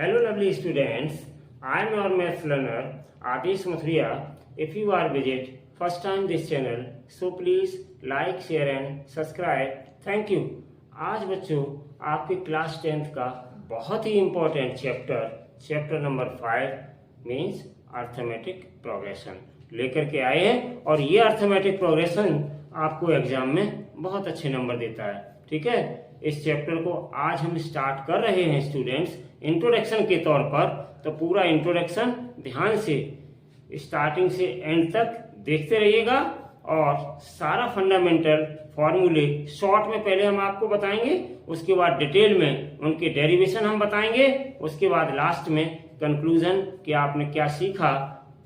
Hello lovely students, I am your math learner Atish Mathria. If you are visit first time this channel, so please like, share and subscribe. Thank you. आज बच्चों आपके class 10th का बहुत ही important chapter number 5 means arithmetic progression लेकर के आए हैं और ये अर्थमेटिक प्रोग्रेशन आपको एग्जाम में बहुत अच्छे नंबर देता है। ठीक है, इस चैप्टर को आज हम स्टार्ट कर रहे हैं स्टूडेंट्स इंट्रोडक्शन के तौर पर। तो पूरा इंट्रोडक्शन ध्यान से स्टार्टिंग से एंड तक देखते रहिएगा और सारा फंडामेंटल फॉर्मूले शॉर्ट में पहले हम आपको बताएंगे, उसके बाद डिटेल में उनके डेरिवेशन हम बताएंगे, उसके बाद लास्ट में कंक्लूजन कि आपने क्या सीखा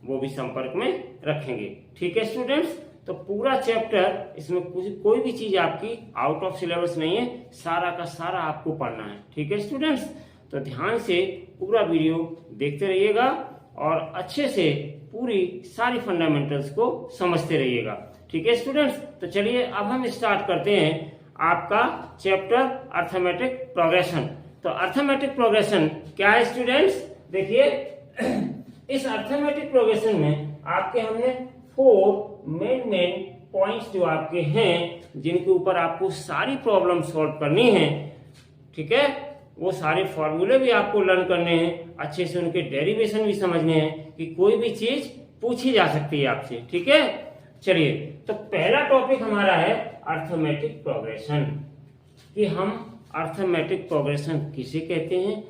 वो भी संपर्क में रखेंगे। ठीक है स्टूडेंट्स, तो पूरा चैप्टर इसमें कोई भी चीज आपकी आउट ऑफ सिलेबस नहीं है, सारा का सारा आपको पढ़ना है। ठीक है स्टूडेंट्स, तो ध्यान से पूरा वीडियो देखते रहिएगा और अच्छे से पूरी सारी फंडामेंटल्स को समझते रहिएगा। ठीक है स्टूडेंट्स, तो चलिए अब हम स्टार्ट करते हैं आपका चैप्टर अर्थमेटिक प्रोग्रेशन। तो अर्थमेटिक प्रोग्रेशन क्या है स्टूडेंट्स, देखिए इस अर्थमेटिक प्रोग्रेशन में आपके हमने 4 मेन पॉइंट्स जो आपके हैं जिनके ऊपर आपको सारी प्रॉब्लम सॉल्व करनी है। ठीक है, वो सारे फॉर्मूले भी आपको लर्न करने हैं, अच्छे से उनके डेरिवेशन भी समझने हैं कि कोई भी चीज पूछी जा सकती है आपसे। ठीक है, चलिए तो पहला टॉपिक हमारा है अर्थमेटिक प्रोग्रेशन कि हम अर्थमेटिक प्रोग्रेशन किसे कहते हैं,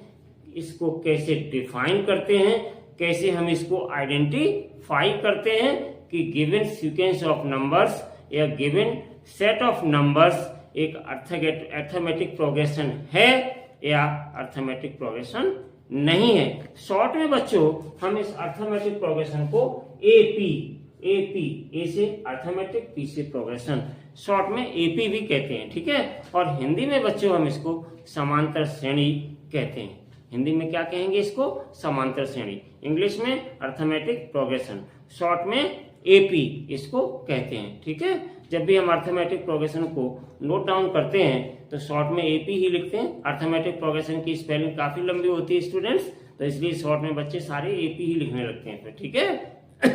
इसको कैसे डिफाइन करते हैं, कैसे हम इसको आइडेंटिफाई करते हैं कि गिवन सीक्वेंस ऑफ नंबर्स या गिवन सेट ऑफ नंबर्स एक अर्थमेटिक प्रोग्रेशन है या अर्थमेटिक प्रोग्रेशन नहीं है। शॉर्ट में बच्चों हम इस अर्थमेटिक प्रोग्रेशन को ए से अर्थमेटिक, पी से प्रोग्रेशन, शॉर्ट में एपी भी कहते हैं। ठीक है, और हिंदी में बच्चों हम इसको समांतर श्रेणी कहते हैं। हिंदी में क्या कहेंगे, इसको समांतर श्रेणी, इंग्लिश में अर्थमेटिक प्रोग्रेशन, शॉर्ट में एपी इसको कहते हैं। ठीक है, जब भी हम अर्थमेटिक प्रोग्रेशन को नोट डाउन करते हैं तो शॉर्ट में एपी ही लिखते हैं। अर्थमेटिक प्रोग्रेशन की स्पेलिंग काफी लंबी होती है स्टूडेंट्स, तो इसलिए शॉर्ट में बच्चे सारे एपी ही लिखने लगते हैं। तो ठीक है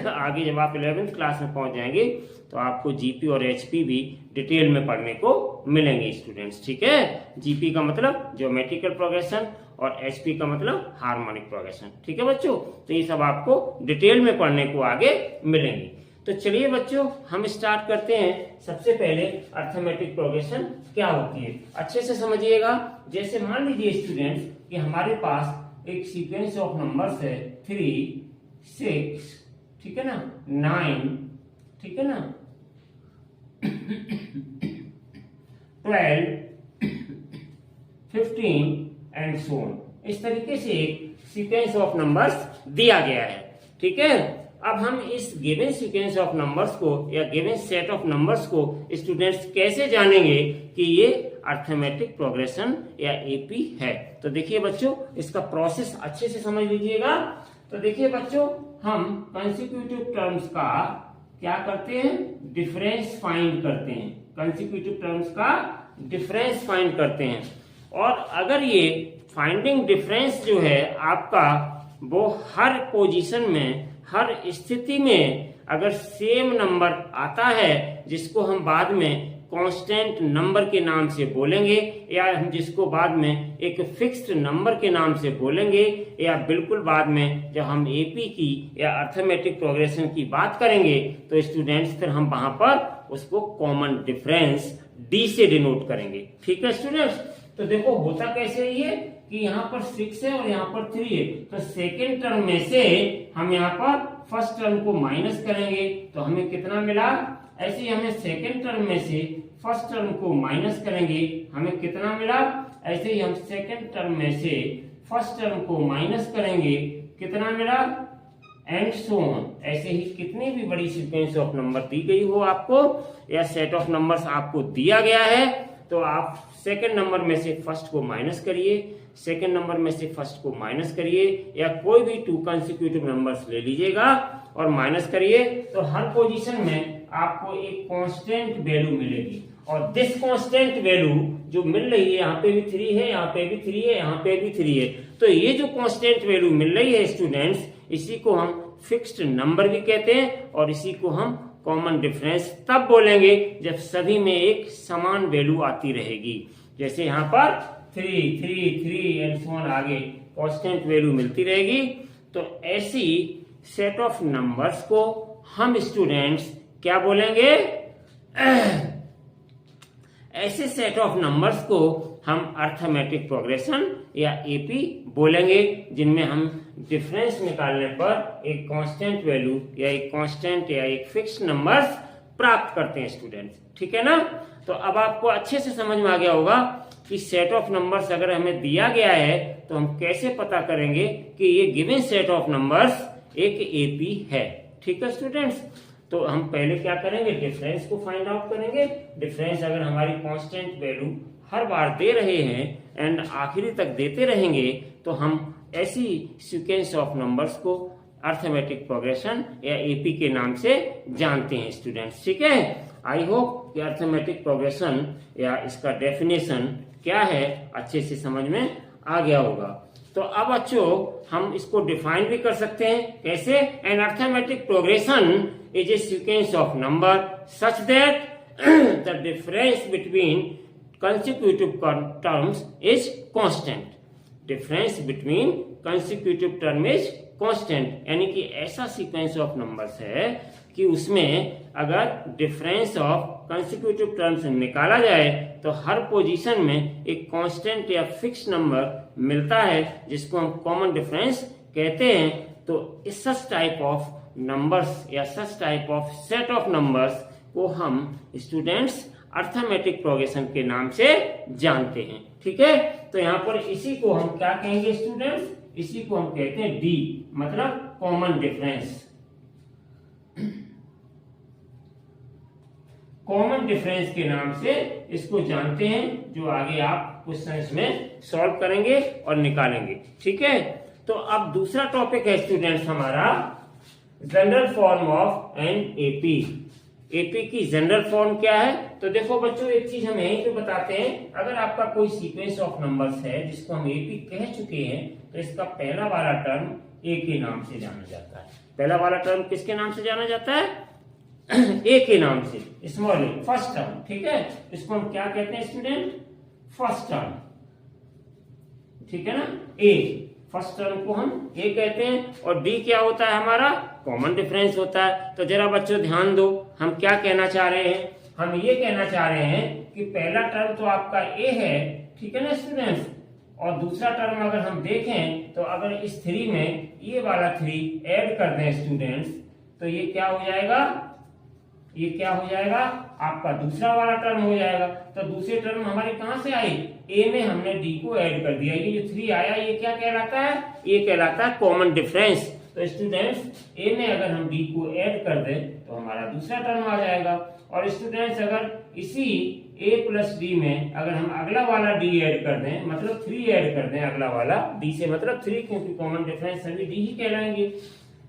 आगे जब आप 11th क्लास में पहुंच जाएंगे तो आपको जीपी और एचपी भी डिटेल में पढ़ने को मिलेंगे स्टूडेंट्स। ठीक है, जीपी का मतलब ज्योमेट्रिकल प्रोग्रेशन और एचपी का मतलब हार्मोनिक प्रोग्रेशन। ठीक है बच्चों, तो ये सब आपको डिटेल में पढ़ने को आगे मिलेंगे। तो चलिए बच्चों हम स्टार्ट करते हैं। सबसे पहले अर्थमेटिक प्रोग्रेशन क्या होती है अच्छे से समझिएगा। जैसे मान लीजिए स्टूडेंट्स कि हमारे पास एक सीक्वेंस ऑफ नंबर्स है 3, 6, ठीक है ना, 9, ठीक है ना, 12, 15 एंड सो ऑन। इस तरीके से एक सीक्वेंस ऑफ नंबर्स दिया गया है। ठीक है, अब हम इस गिवन सीक्वेंस ऑफ नंबर्स को या गिवन सेट ऑफ नंबर्स को स्टूडेंट्स कैसे जानेंगे कि ये अर्थमेटिक प्रोग्रेशन या एपी है। तो देखिए बच्चों इसका प्रोसेस अच्छे से समझ लीजिएगा। तो देखिए बच्चों हम कंसेक्यूटिव टर्म्स का क्या करते हैं, डिफरेंस फाइंड करते हैं। कंसेक्यूटिव टर्म्स का डिफरेंस फाइंड करते हैं और अगर ये फाइंडिंग डिफरेंस जो है आपका वो हर पोजीशन में, हर स्थिति में अगर सेम नंबर आता है जिसको हम बाद में कांस्टेंट नंबर के नाम से बोलेंगे या हम जिसको बाद में एक फिक्स्ड नंबर के नाम से बोलेंगे या बिल्कुल बाद में जब हम एपी की या अर्थमेटिक प्रोग्रेशन की बात करेंगे तो स्टूडेंट्स फिर हम वहां पर उसको कॉमन डिफरेंस डी से डिनोट करेंगे। ठीक है स्टूडेंट्स, तो देखो होता कैसे है ये कि यहाँ पर 6 है और यहाँ पर 3 है, तो सेकेंड टर्म में से हम यहाँ पर फर्स्ट टर्म को माइनस करेंगे तो हमें कितना मिला। ऐसे ही हमें सेकेंड टर्म में से फर्स्ट टर्म को माइनस करेंगे, हमें कितना मिला। ऐसे ही हम सेकेंड टर्म में से फर्स्ट टर्म को माइनस करेंगे, कितना मिला, एंड सो ऑन। ऐसे ही कितनी भी बड़ी सीक्वेंस ऑफ नंबर दी गई हो आपको या सेट ऑफ नंबर्स आपको दिया गया है तो आप सेकेंड नंबर में से फर्स्ट को माइनस करिए, सेकेंड नंबर में से फर्स्ट को माइनस करिए या कोई भी 2 कंसेक्यूटिव नंबर्स ले लीजिएगा और माइनस करिए तो हर पोजीशन में आपको एक कांस्टेंट वैल्यू मिलेगी और दिस कांस्टेंट वैल्यू जो मिल रही है, यहाँ पे भी 3 है, यहाँ पे भी 3 है, यहाँ पे भी 3 है, तो ये जो कांस्टेंट वैल्यू मिल रही है स्टूडेंट्स, इसी को हम फिक्स्ड नंबर भी कहते हैं और इसी को हम कॉमन डिफरेंस तब बोलेंगे जब सभी में एक समान वैल्यू आती रहेगी। जैसे यहाँ पर 3 3 3 एंड सो ऑन आगे कांस्टेंट वैल्यू मिलती रहेगी। तो ऐसी सेट ऑफ नंबर्स को हम स्टूडेंट्स क्या बोलेंगे? ऐसे सेट ऑफ नंबर्स को हम अर्थमेटिक प्रोग्रेशन या एपी बोलेंगे, जिनमें हम डिफरेंस निकालने पर एक कांस्टेंट वैल्यू या एक कांस्टेंट या एक फिक्स्ड नंबर्स प्राप्त करते हैं स्टूडेंट्स। ठीक है ना? तो अब आपको अच्छे से समझ में आ गया होगा कि सेट ऑफ नंबर्स अगर हमें दिया गया है तो हम कैसे पता करेंगे कि ये गिवन सेट ऑफ नंबर्स एक एपी है। ठीक है स्टूडेंट्स? तो हम पहले क्या करेंगे? डिफरेंस को फाइंड आउट करेंगे। डिफरेंस अगर हमारी कांस्टेंट वैल्यू हर बार दे रहे हैं एंड आखिरी तक देते रहेंगे तो हम ऐसी सीक्वेंस ऑफ नंबर्स को अर्थमेटिक प्रोग्रेशन या एपी के नाम से जानते हैं स्टूडेंट्स। ठीक है? आई होप कि अर्थमेटिक प्रोग्रेशन या इसका डेफिनेशन क्या है अच्छे से समझ में आ गया होगा। तो अब बच्चों हम इसको डिफाइन भी कर सकते हैं। कैसे? An arithmetic progression is a sequence of number such that the difference between consecutive terms is constant. Difference between consecutive term is constant, यानी कि ऐसा सीक्वेंस ऑफ नंबर्स है कि उसमें अगर डिफरेंस ऑफ कंसेक्यूटिव टर्म्स निकाला जाए तो हर पोजीशन में एक कांस्टेंट या फिक्स नंबर मिलता है जिसको हम कॉमन डिफरेंस कहते हैं। तो इस सच टाइप ऑफ नंबर्स या such type of set of numbers को हम स्टूडेंट्स अर्थमेटिक प्रोग्रेशन के नाम से जानते हैं। ठीक है? तो यहाँ पर इसी को हम क्या कहेंगे स्टूडेंट्स? इसी को हम कहते हैं डी, मतलब कॉमन डिफरेंस। कॉमन डिफरेंस के नाम से इसको जानते हैं, जो आगे आप क्वेश्चंस में सॉल्व करेंगे और निकालेंगे। ठीक है? तो अब दूसरा टॉपिक है स्टूडेंट्स हमारा general form of an AP. AP की जनरल फॉर्म क्या है? तो देखो बच्चों, एक चीज हम यहीं पे बताते हैं। अगर आपका कोई सीक्वेंस ऑफ नंबर्स है जिसको हम एपी कह चुके हैं तो इसका पहला वाला टर्म ए के नाम से जाना जाता है। पहला वाला टर्म किसके नाम से जाना जाता है? ए के नाम से, स्मॉल ए, फर्स्ट टर्म। ठीक है? इसको हम क्या कहते हैं स्टूडेंट? First term. ठीक है ना? ए, फर्स्ट टर्म को हम ए कहते हैं। और डी क्या होता है हमारा? कॉमन डिफरेंस होता है। तो जरा बच्चों ध्यान दो, हम क्या कहना चाह रहे हैं? हम ये कहना चाह रहे हैं कि पहला टर्म तो आपका ए है, ठीक है ना स्टूडेंट्स, और दूसरा टर्म अगर हम देखें तो अगर इस 3 में ये वाला 3 ऐड कर दें स्टूडेंट्स तो ये क्या हो जाएगा? ये क्या हो जाएगा? आपका दूसरा वाला टर्म हो जाएगा। तो दूसरे टर्म हमारे कहां से आई? ए में हमने डी को ऐड कर दिया। ये जो 3 आया ये क्या कहलाता है? ये कहलाता है कॉमन डिफरेंस। तो स्टूडेंट्स ए में अगर हम डी को ऐड कर दें तो हमारा दूसरा टर्म आ जाएगा। और स्टूडेंट्स अगर इसी a प्लस डी में अगर हम अगला वाला डी ऐड कर दें, मतलब 3 ऐड कर दें अगला वाला, डी से मतलब 3, क्योंकि कॉमन डिफरेंस सभी डी ही कहलाएंगे,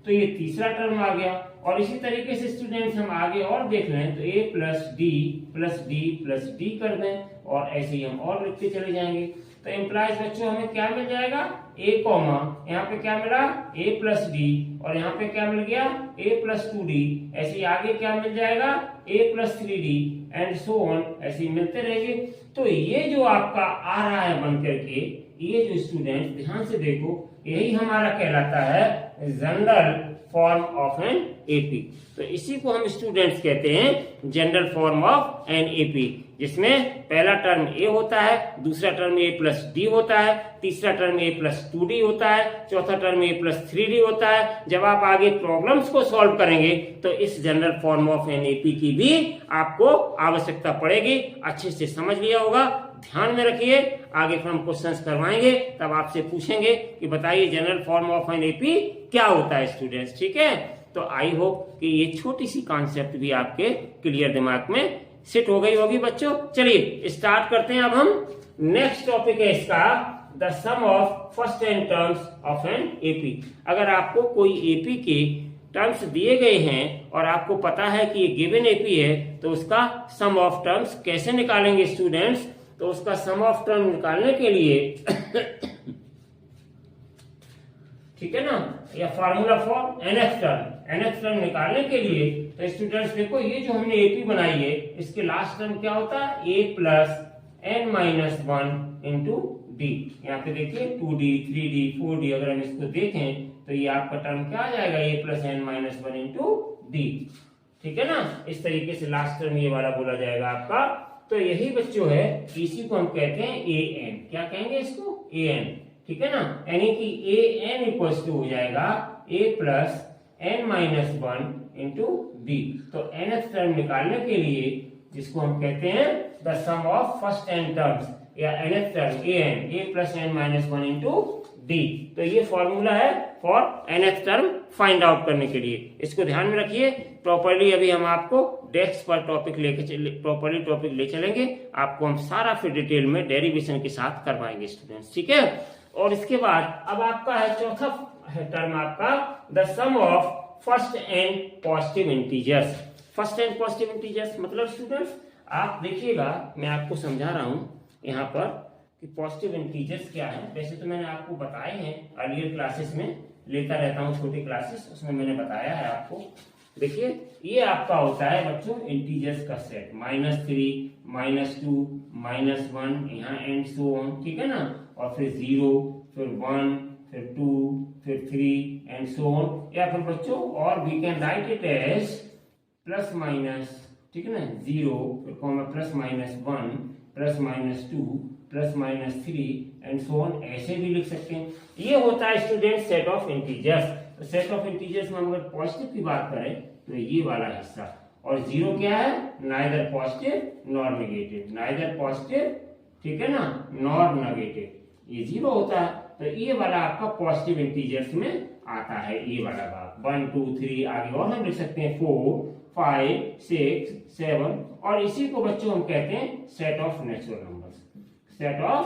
तो ये तीसरा टर्म आ गया। और इसी तरीके से स्टूडेंट्स हम आगे और देख लें तो a plus d plus d plus D कर दें और ऐसे ही हम और लिखते चले जाएंगे। तो इम्प्लाइज बच्चों हमें क्या मिल जाएगा? a कॉमा, यहाँ पे क्या मिला? a प्लस डी, और यहाँ पे क्या मिल गया? a plus 2d। ऐसे ही आगे क्या मिल जाएगा? a plus 3d and so on, ऐसे ही मिलते रहेंगे। तो ये जो आपका आ रहा है बन करके, ये जो स्टूडेंट ध्यान से देखो, यही हमारा कहलाता है general form of an AP. तो इसी को हम स्टूडेंट्स कहते हैं general form of an AP, जिसमें पहला टर्म ए होता है, दूसरा टर्म ए प्लस डी होता है, तीसरा टर्म ए प्लस 2d होता है, चौथा टर्म ए प्लस 3d होता है। जब आप आगे प्रॉब्लम्स को सॉल्व करेंगे तो इस general form of an AP की भी आपको आवश्यकता पड़ेगी। अच्छे से समझ लिया होगा, ध्यान में रखिए। आगे फिर हम क्वेश्चंस करवाएंगे, तब आपसे पूछेंगे कि बताइए general form of an AP क्या होता है स्टूडेंट्स। ठीक है? तो आई होप कि ये छोटी सी कॉन्सेप्ट भी आपके क्लियर दिमाग में सेट हो गई होगी बच्चों। चलिए स्टार्ट करते हैं। अब हम नेक्स्ट टॉपिक है इसका the sum of first n terms of an AP. अगर आपको कोई एपी के टर्म्स दिए गए हैं और आपको पता है कि ये गिवन एपी है तो उसका सम ऑफ टर्म्स कैसे निकालेंगे स्टूडेंट्स? तो उसका सम ऑफ टर्म निकालने के लिए ठीक है ना, या formula for nth term, nth term निकालने के लिए तो स्टूडेंट्स देखो ये जो हमने AP बनाई है इसके लास्ट टर्म क्या होता है A plus n minus 1 into D. यहाँ पे देखिए 2d 3d 4d, अगर हम इसको देखें तो ये आपका टर्म क्या आ जाएगा A plus n minus 1 into d. ठीक है ना, इस तरीके से लास्ट टर्म ये वाला बोला जाएगा आपका। तो यही बच्चों है, इसी को हम कहते हैं an। क्या कहेंगे इसको? an। ठीक है ना, यानी कि an इक्वल्स टू हो जाएगा A plus n minus 1 into d. तो nth टर्म निकालने के लिए जिसको हम कहते हैं the sum of first n terms या nth term an, A plus n minus 1 into d. तो ये फॉर्मूला है for nth term find out करने के लिए, इसको ध्यान में रखिए। प्रॉपर्ली अभी हम आपको डेस्क पर टॉपिक प्रॉपर्ली टॉपिक ले चलेंगे, आपको हम सारा फिर डिटेल में डेरिवेशन के साथ करवाएंगे स्टूडेंट्स। ठीक है, और इसके बाद अब आपका है चौथा टर्म आपका the sum of first n positive integers. First n positive integers मतलब स्टूडेंट्स आप देखिएगा, मैं आपको समझा रहा हूं यहाँ पर कि पॉजिटिव इंटीजर्स क्या है। वैसे तो मैंने आपको बताए हैं अर्लियर क्लासेस में, लेता रहता हूँ छोटे क्लासेस, उसमें मैंने बताया है आपको। देखिए ये आपका होता है बच्चों इंटीजर्स का सेट, -3 -2 -1 यहाँ एंड सो ऑन। ठीक है ना, और फिर 0 फिर 1 फिर 2 फिर 3 एंड सो ऑन। या फिर बच्चों और we can write it as plus minus, ठीक है ना, 0 फिर comma plus minus 1 plus minus 2 plus minus 3 and so on, ऐसे भी लिख सकते हैं। ये होता है स्टूडेंट सेट ऑफ इंटीजर्स। तो सेट ऑफ इंटीजर्स में हम अगर पॉजिटिव की बात करें तो ये वाला हिस्सा, और 0 क्या है? Neither positive nor negative, neither positive, ठीक है ना, नॉर नेगेटिव, ये 0 होता है। तो ये वाला आपका पॉजिटिव इंटीजर्स में आता है, ये वाला भाग 1 2 3, आगे और हम लिख सकते हैं 4 5 6 7, और इसी को बच्चों हम कहते हैं set of natural numbers, set of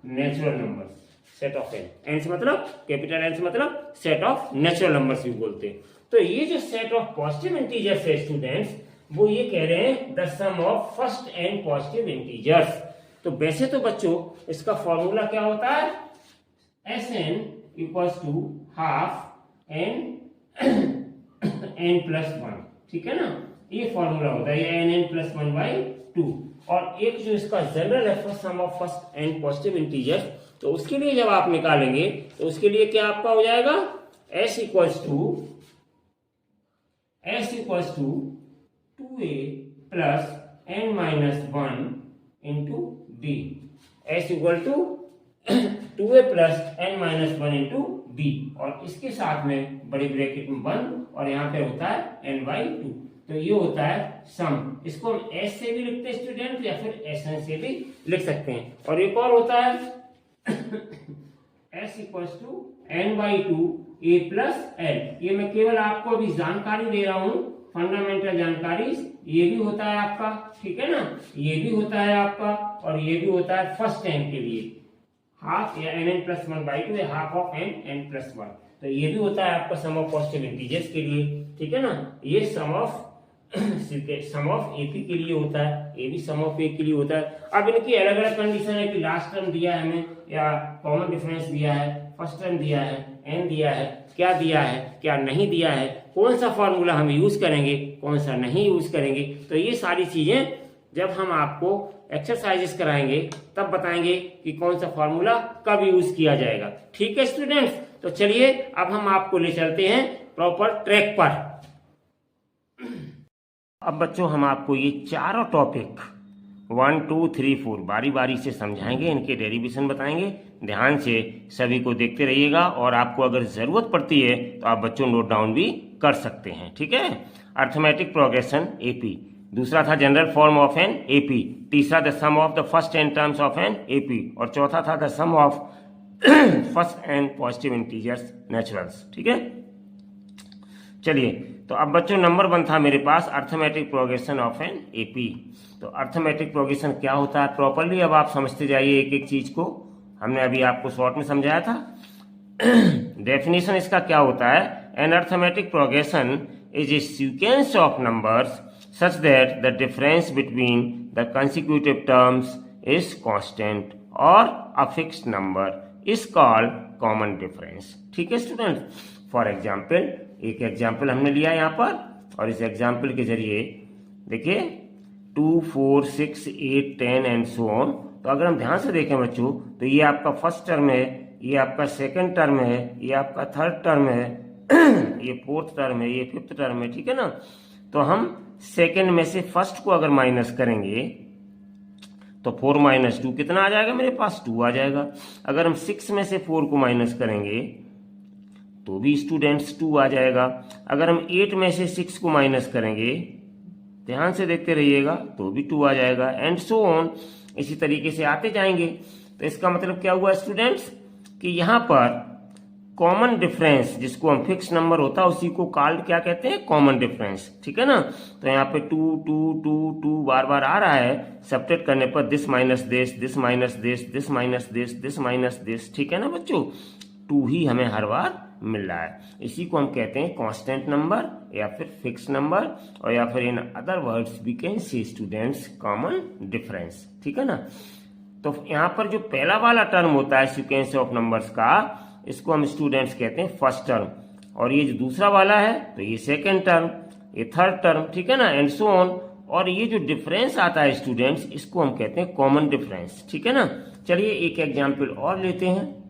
natural numbers, set of n से मतलब कैपिटल एन से मतलब सेट ऑफ नेचुरल नंबर्स भी बोलते हैं। तो ये जो सेट ऑफ पॉजिटिव इंटीजर्स है स्टूडेंट्स, वो ये कह रहे हैं the sum of first n positive integers. तो वैसे तो बच्चों इसका फॉर्मूला क्या होता है? Sn equals to half n plus 1, ठीक है ना, ये फॉर्मूला होता है, ये n प्लस 1/2। और एक जो इसका जनरल है first sum of first n positive integer, तो उसके लिए जब आप निकालेंगे तो उसके लिए क्या आपका हो जाएगा? s equals to 2a plus n minus 1 into d. s equal to 2a plus n minus 1 into d, और इसके साथ में बड़ी ब्रैकेट में 1 और यहाँ पे होता है n/2। तो ये होता है सम। इसको हम s से भी लिखते हैं स्टूडेंट, या फिर sn से भी लिख सकते हैं। और एक और होता है s equals to n/2 a plus l। ये मैं केवल आपको अभी जानकारी दे रहा हूँ, फंडामेंटल जानकारी। ये भी होता है आपका, ठीक है ना, ये भी होता है आपका, और ये भी होता है फर्स्ट n के लिए हाफ या n प्लस 1/2 या हाफ ऑफ n प्लस 1। तो ये भी होता है आपका सम ऑफ पॉजिटिव इंटीजर्स के लिए, ठीक है ना। ये सम ऑफ AP के लिए होता है, ये भी सम ऑफ A के लिए होता है। अब इनकी अलग अलग कंडीशन है कि लास्ट टर्म दिया है हमें, या कॉमन डिफरेंस दिया है, फर्स्ट टर्म दिया है, n दिया है, क्या दिया है क्या नहीं दिया है, कौन सा फॉर्मूला हम यूज करेंगे कौन सा नहीं यूज करेंगे। तो ये सारी चीजें जब हम आपको एक्सरसाइजेस कराएंगे तब बताएंगे कि कौन सा फॉर्मूला कब यूज किया जाएगा। ठीक है स्टूडेंट्स, तो चलिए अब हम आपको ले चलते हैं प्रॉपर ट्रैक पर। अब बच्चों हम आपको ये चारों टॉपिक 1 2 3 4 बारी बारी से समझाएंगे, इनके डेरिवेशन बताएंगे। ध्यान से सभी को देखते रहिएगा, और आपको अगर जरूरत पड़ती है तो आप बच्चों नोट डाउन भी कर सकते हैं। ठीक है, अर्थमेटिक प्रोग्रेशन AP, दूसरा था general form of an AP, तीसरा the sum of the first n terms of an AP, और चौथा था the sum of first n positive integers naturals. ठीक है, चलिए तो अब बच्चों नंबर 1 था मेरे पास arithmetic progression of an AP। तो अर्थमेटिक प्रोग्रेशन क्या होता है प्रॉपरली अब आप समझते जाइए एक एक चीज को, हमने अभी आपको शॉर्ट में समझाया था। डेफिनेशन इसका क्या होता है? An arithmetic progression is a sequence of numbers such that the difference between the consecutive terms is constant or a fixed number is called common difference. ठीक है स्टूडेंट्स, फॉर एग्जाम्पल एक एग्जाम्पल हमने लिया यहाँ पर, और इस एग्जाम्पल के जरिए देखिए 2, 4, 6, 8, 10 एंड सो ऑन। तो अगर हम ध्यान से देखें बच्चों, तो ये आपका फर्स्ट टर्म है, ये आपका सेकंड टर्म है, ये आपका थर्ड टर्म है, ये फोर्थ टर्म है, ये फिफ्थ टर्म है। ठीक है ना, तो हम सेकंड में से फर्स्ट को अगर माइनस करेंगे तो 4 - 2 कितना आ जाएगा मेरे पास, 2 आ जाएगा। अगर हम 6 में से 4 को माइनस करेंगे तो भी स्टूडेंट्स 2 आ जाएगा। अगर हम 8 में से 6 को माइनस करेंगे, ध्यान से देखते रहिएगा, तो भी 2 आ जाएगा, एंड सो ऑन, इसी तरीके से आते जाएंगे। तो इसका मतलब क्या हुआ स्टूडेंट्स कि यहाँ पर कॉमन डिफरेंस, जिसको हम फिक्स नंबर होता है उसी को कॉल्ड क्या कहते हैं, कॉमन डिफरेंस। ठीक है ना, तो यहाँ पे 2 2 2 2 बार बार आ रहा है, सब्ट्रैक्ट करने पर this minus this, this minus this, this minus this, this minus this. ठीक है ना बच्चों, 2 ही हमें हर बार मिल रहा है। इसी को हम कहते हैं कांस्टेंट नंबर या फिर फिक्स नंबर, और या फिर in other words we can say students common difference. ठीक है ना, तो यहाँ पर जो पहला वाला टर्म होता है सीक्वेंस ऑफ नंबर्स का, इसको हम स्टूडेंट्स कहते हैं फर्स्ट टर्म, और ये जो दूसरा वाला है तो ये सेकेंड टर्म, ये थर्ड टर्म। ठीक है ना, एंड सो ऑन। और ये जो डिफरेंस आता है स्टूडेंट्स, इसको हम कहते हैं कॉमन डिफरेंस। ठीक है ना, चलिए एक एग्जाम्पल और लेते हैं।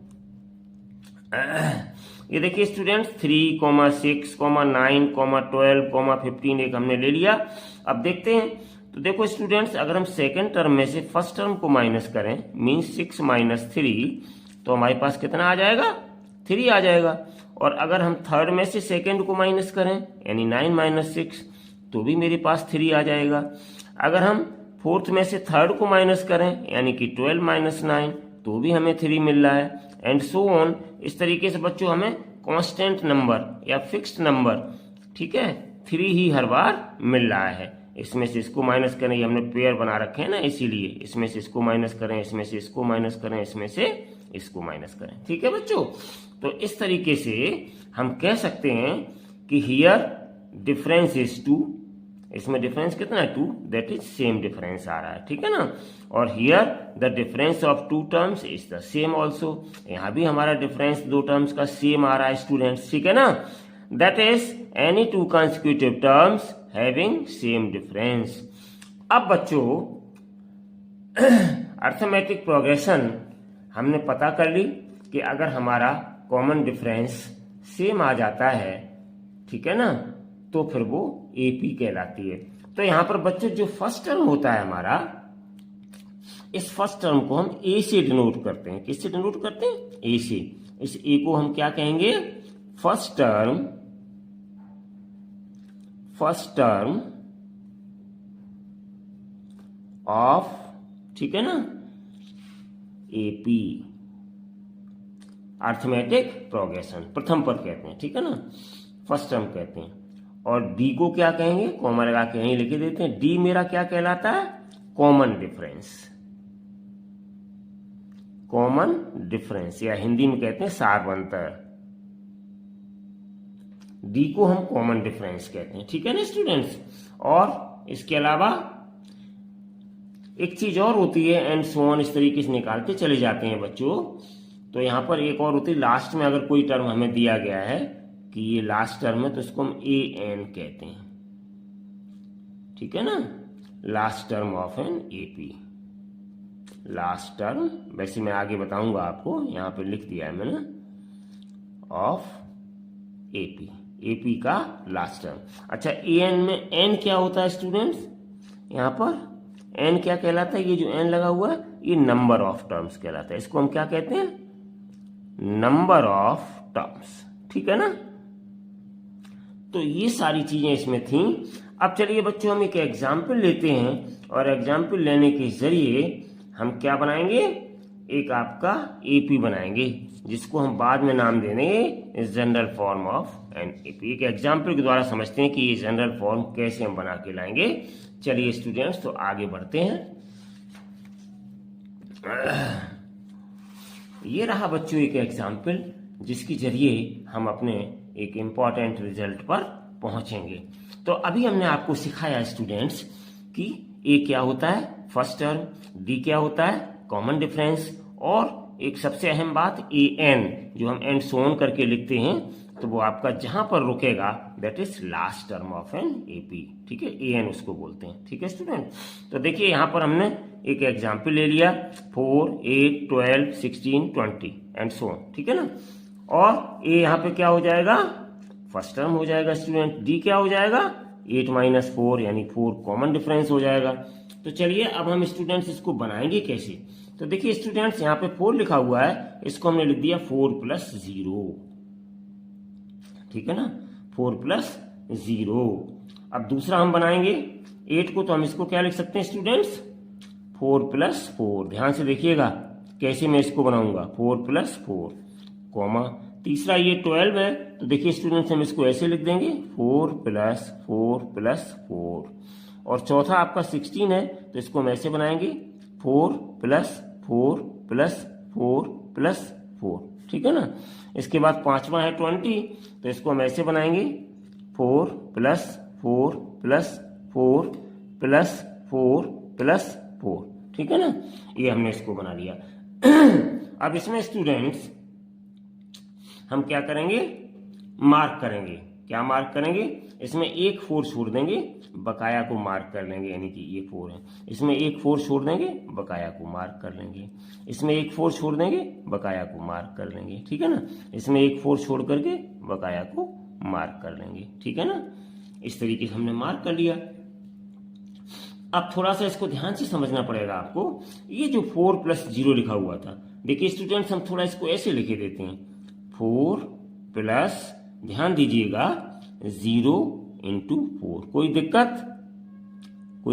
ये देखिए स्टूडेंट्स 3, 6, 9, 12, 15 एक हमने ले लिया। अब देखते हैं, तो देखो स्टूडेंट्स, अगर हम सेकेंड टर्म में से फर्स्ट टर्म को माइनस करें, मीन्स 6 - 3, तो हमारे पास कितना आ जाएगा, 3 आ जाएगा। और अगर हम थर्ड में से सेकेंड को माइनस करें, यानी 9 - 6, तो भी मेरे पास 3 आ जाएगा। अगर हम फोर्थ में से थर्ड को माइनस करें, यानी कि 12 - 9, तो भी हमें 3 मिल रहा है, एंड सो ऑन। इस तरीके से बच्चों हमें कांस्टेंट नंबर या फिक्स्ड नंबर, ठीक है, 3 ही हर बार मिल रहा है। इसमें से इसको माइनस करें, ये हमने पेयर बना रखे हैं ना, इसीलिए इसमें से इसको माइनस करें, इसमें से इसको माइनस करें, इसमें से इसको माइनस करें। ठीक है बच्चों, तो इस तरीके से हम कह सकते हैं कि हियर डिफरेंस इज 2, इसमें डिफरेंस कितना है, 2, दैट इज सेम डिफरेंस आ रहा है। ठीक है ना, और here the difference of 2 terms is the same also, यहाँ भी हमारा डिफरेंस 2 टर्म्स का सेम आ रहा है स्टूडेंट्स। ठीक है ना, that is any 2 consecutive terms having same difference. अब बच्चों अर्थमेटिक प्रोग्रेशन हमने पता कर ली कि अगर हमारा कॉमन डिफरेंस सेम आ जाता है, ठीक है ना, तो फिर वो एपी कहलाती है। तो यहां पर बच्चों जो फर्स्ट टर्म होता है हमारा, इस फर्स्ट टर्म को हम ए से डिनोट करते हैं। किससे डिनोट करते हैं, ए से। इस ए को हम क्या कहेंगे, फर्स्ट टर्म ऑफ, ठीक है ना, एपी, अर्थमेटिक प्रोग्रेशन, प्रथम पद कहते हैं। ठीक है ना, फर्स्ट टर्म कहते हैं। और डी को क्या कहेंगे, कॉमा लगा के यहीं लिख देते हैं, डी मेरा क्या कहलाता है, कॉमन डिफरेंस, कॉमन डिफरेंस, या हिंदी में कहते हैं सार्वंतर। डी को हम कॉमन डिफरेंस कहते हैं। ठीक है ना स्टूडेंट्स, और इसके अलावा एक चीज और होती है, एंड सो ऑन, इस तरीके से निकालते चले जाते हैं बच्चों। तो यहां पर एक और होती है, लास्ट में अगर कोई टर्म हमें दिया गया है कि ये लास्ट टर्म है, तो इसको हम ए एन कहते हैं। ठीक है ना, last term of an AP, last term, वैसे मैं आगे बताऊंगा आपको, यहां पे लिख दिया है मैंने, ऑफ एपी, एपी का लास्ट टर्म। अच्छा, ए एन में एन क्या होता है स्टूडेंट्स, यहां पर एन क्या कहलाता है, ये जो एन लगा हुआ है ये नंबर ऑफ टर्म्स कहलाता है। इसको हम क्या कहते हैं, नंबर ऑफ टर्म्स। ठीक है ना, तो ये सारी चीजें इसमें थी। अब चलिए बच्चों हम एक एग्जाम्पल लेते हैं, और एग्जाम्पल लेने के जरिए हम क्या बनाएंगे, एक आपका एपी बनाएंगे, जिसको हम बाद में नाम देंगे general form of an AP. एक एग्जाम्पल के द्वारा समझते हैं कि ये जनरल फॉर्म कैसे हम बना के लाएंगे। चलिए स्टूडेंट्स, तो आगे बढ़ते हैं। ये रहा बच्चों एक एग्जाम्पल, जिसके जरिए हम अपने एक इम्पॉर्टेंट रिजल्ट पर पहुंचेंगे। तो अभी हमने आपको सिखाया स्टूडेंट्स कि ए क्या होता है, फर्स्ट टर्म, डी क्या होता है, कॉमन डिफरेंस, और एक सबसे अहम बात ए एन, जो हम एंड सो ऑन करके लिखते हैं, तो वो आपका जहां पर रुकेगा that is last term of an AP, ठीक है, एन उसको बोलते हैं, ठीक है स्टूडेंट। तो देखिए यहां पर हमने एक एग्जाम्पल ले लिया 4, 8, 12, 16, 20 एंड सो ऑन, ठीक है ना। और ए यहाँ पे क्या हो जाएगा, फर्स्ट टर्म हो जाएगा स्टूडेंट। डी क्या हो जाएगा, 8 माइनस 4 यानी 4 कॉमन डिफरेंस हो जाएगा। तो चलिए अब हम स्टूडेंट्स इसको बनाएंगे कैसे। तो देखिए स्टूडेंट्स यहाँ पे 4 लिखा हुआ है, इसको हमने लिख दिया 4 प्लस 0, ठीक है ना, 4 प्लस 0। अब दूसरा हम बनाएंगे 8 को, तो हम इसको क्या लिख सकते हैं स्टूडेंट्स, 4 प्लस 4। ध्यान से देखिएगा कैसे मैं इसको बनाऊंगा, 4 प्लस 4 कॉमा। तीसरा ये 12 है, तो देखिए स्टूडेंट्स हम इसको ऐसे लिख देंगे 4 प्लस 4 प्लस 4। और चौथा आपका 16 है, तो इसको हम ऐसे बनाएंगे 4 प्लस 4 प्लस 4 प्लस 4, ठीक है ना। इसके बाद पांचवा है 20, तो इसको हम ऐसे बनाएंगे 4 प्लस 4 प्लस 4 प्लस 4 प्लस 4, ठीक है ना। ये हमने इसको बना लिया। अब इसमें स्टूडेंट्स हम क्या करेंगे, मार्क करेंगे। क्या मार्क करेंगे, इसमें एक 4 छोड़ देंगे, बकाया को मार्क कर लेंगे, यानी कि ये 4 है, इसमें एक 4 छोड़ देंगे, बकाया को मार्क कर लेंगे, इसमें एक 4 छोड़ देंगे, बकाया को मार्क कर लेंगे, ठीक है ना। इसमें एक 4 छोड़ करके बकाया को मार्क कर लेंगे, ठीक है ना। इस तरीके से हमने मार्क कर लिया। अब थोड़ा सा इसको ध्यान से समझना पड़ेगा आपको। ये जो 4 प्लस 0 लिखा हुआ था, देखिए स्टूडेंट्स हम थोड़ा इसको ऐसे लिखे देते हैं, 4 प्लस, ध्यान दीजिएगा, 0 इंटू 4। कोई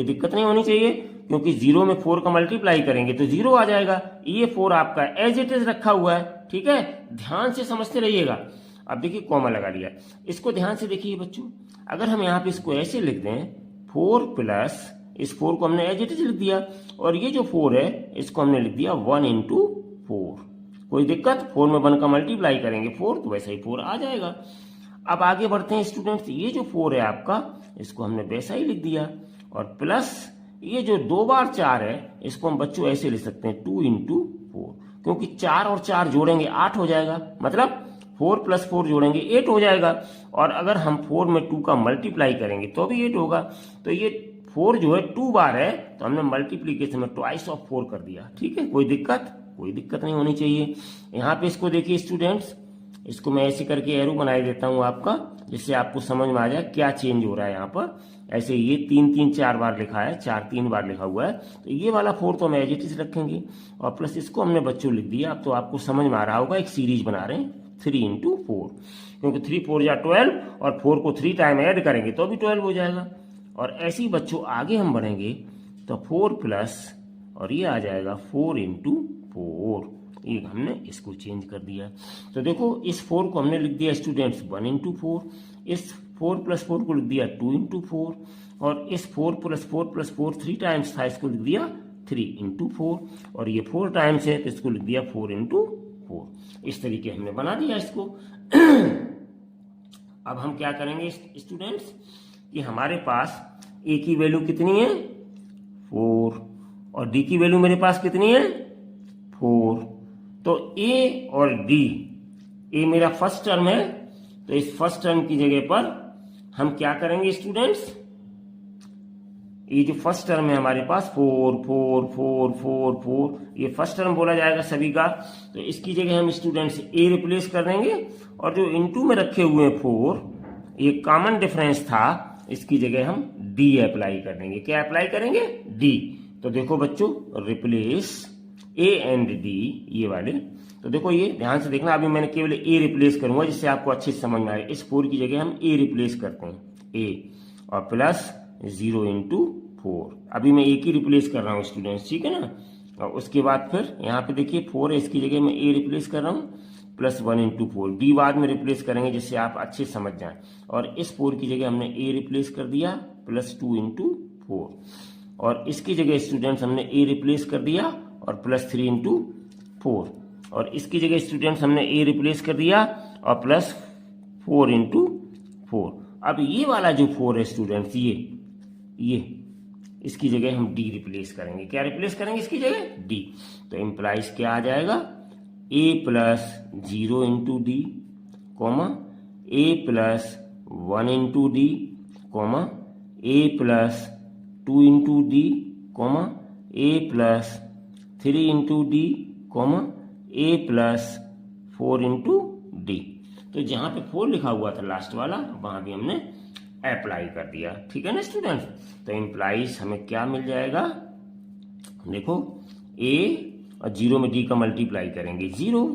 दिक्कत नहीं होनी चाहिए, क्योंकि 0 में 4 का मल्टीप्लाई करेंगे तो 0 आ जाएगा। ये 4 आपका एज इट इज रखा हुआ है, ठीक है, ध्यान से समझते रहिएगा। अब देखिए कॉमा लगा लिया, इसको ध्यान से देखिए बच्चों, अगर हम यहाँ पे इसको ऐसे लिख दें 4 प्लस, इस 4 को हमने एज इट इज लिख दिया, और ये जो 4 है इसको हमने लिख दिया 1 इंटू 4। कोई दिक्कत, 4 में 1 का मल्टीप्लाई करेंगे 4, तो वैसा ही 4 आ जाएगा। अब आगे बढ़ते हैं स्टूडेंट्स, ये जो 4 है आपका, इसको हमने वैसा ही लिख दिया, और प्लस ये जो 2 बार 4 है, इसको हम बच्चों ऐसे लिख सकते हैं 2 इंटू 4, क्योंकि 4 और 4 जोड़ेंगे 8 हो जाएगा, मतलब 4 प्लस 4 जोड़ेंगे 8 हो जाएगा। और अगर हम 4 में 2 का मल्टीप्लाई करेंगे तो भी 8 होगा। तो ये 4 जो है 2 बार है, तो हमने मल्टीप्लीकेशन में ट्वाइस ऑफ 4 कर दिया, ठीक है। कोई दिक्कत नहीं होनी चाहिए। यहाँ पे इसको देखिए स्टूडेंट्स, इसको मैं ऐसे करके एरो बना देता हूँ आपका, जिससे आपको समझ में आ जाए क्या चेंज हो रहा है यहाँ पर। ऐसे ये 3 3 4 बार लिखा है, 4 3 बार लिखा हुआ है, तो ये वाला 4 तो हम एज इट इज रखेंगे, और प्लस इसको हमने बच्चों लिख दिया। अब तो आपको समझ में आ रहा होगा, एक सीरीज बना रहे हैं 3 इंटू 4, क्योंकि 3 4 या 12, और 4 को 3 टाइम ऐड करेंगे तो भी 12 हो जाएगा। और ऐसे ही बच्चों आगे हम बढ़ेंगे तो 4 प्लस, और ये आ जाएगा 4 इंटू 4, ये हमने इसको चेंज कर दिया। तो देखो इस 4 को हमने लिख दिया स्टूडेंट्स 1 इंटू 4, इस 4 प्लस 4 को लिख दिया 2 इंटू 4, और इस 4 प्लस 4 प्लस 4 3 टाइम्स था, इसको लिख दिया 3 इंटू 4, और ये 4 टाइम्स है तो इसको लिख दिया 4 इंटू 4। इस तरीके हमने बना दिया इसको। अब हम क्या करेंगे स्टूडेंट्स, कि हमारे पास ए की वैल्यू कितनी है 4, और डी की वैल्यू मेरे पास कितनी है 4। तो ए और डी, ए मेरा फर्स्ट टर्म है, तो इस फर्स्ट टर्म की जगह पर हम क्या करेंगे स्टूडेंट्स, ये जो फर्स्ट टर्म है हमारे पास 4 4 4 4 4, ये फर्स्ट टर्म बोला जाएगा सभी का। तो इसकी जगह हम स्टूडेंट्स ए रिप्लेस कर देंगे, और जो इनटू में रखे हुए 4, ये कॉमन डिफरेंस था, इसकी जगह हम डी अप्लाई कर देंगे। क्या अप्लाई करेंगे, डी। तो देखो बच्चों, रिप्लेस ए एंड डी, ये वाले। तो देखो ये ध्यान से देखना, अभी मैंने केवल ए रिप्लेस करूंगा जिससे आपको अच्छे से समझ में आए। इस 4 की जगह हम ए रिप्लेस करते हैं, ए, और प्लस 0 इंटू 4। अभी मैं ए की रिप्लेस कर रहा हूँ स्टूडेंट्स, ठीक है ना। और उसके बाद फिर यहाँ पे देखिए 4 है, इसकी जगह मैं ए रिप्लेस कर रहा हूँ, प्लस 1 इंटू 4। डी बाद में रिप्लेस करेंगे जिससे आप अच्छे समझ जाएं। और इस 4 की जगह हमने ए रिप्लेस कर दिया, प्लस 2 इंटू 4। और इसकी जगह स्टूडेंट्स हमने ए रिप्लेस कर दिया, और प्लस 3 इंटू 4। और इसकी जगह स्टूडेंट्स हमने ए रिप्लेस कर दिया, और प्लस 4 इंटू 4। अब ये वाला जो 4 है स्टूडेंट्स, ये इसकी जगह हम डी रिप्लेस करेंगे। क्या रिप्लेस करेंगे इसकी जगह, डी। तो इम्प्लाइज क्या आ जाएगा, ए plus 0 into D, comma a plus 1 into D, comma a plus 2 into D, comma a plus 3 into D, comma a plus 4 into d. तो जहां पे 4 लिखा हुआ था लास्ट वाला, वहां भी हमने अप्लाई कर दिया। ठीक है ना स्टूडेंट्स, तो इम्प्लाइज हमें क्या मिल जाएगा, देखो ए और 0 में डी का मल्टीप्लाई करेंगे 0,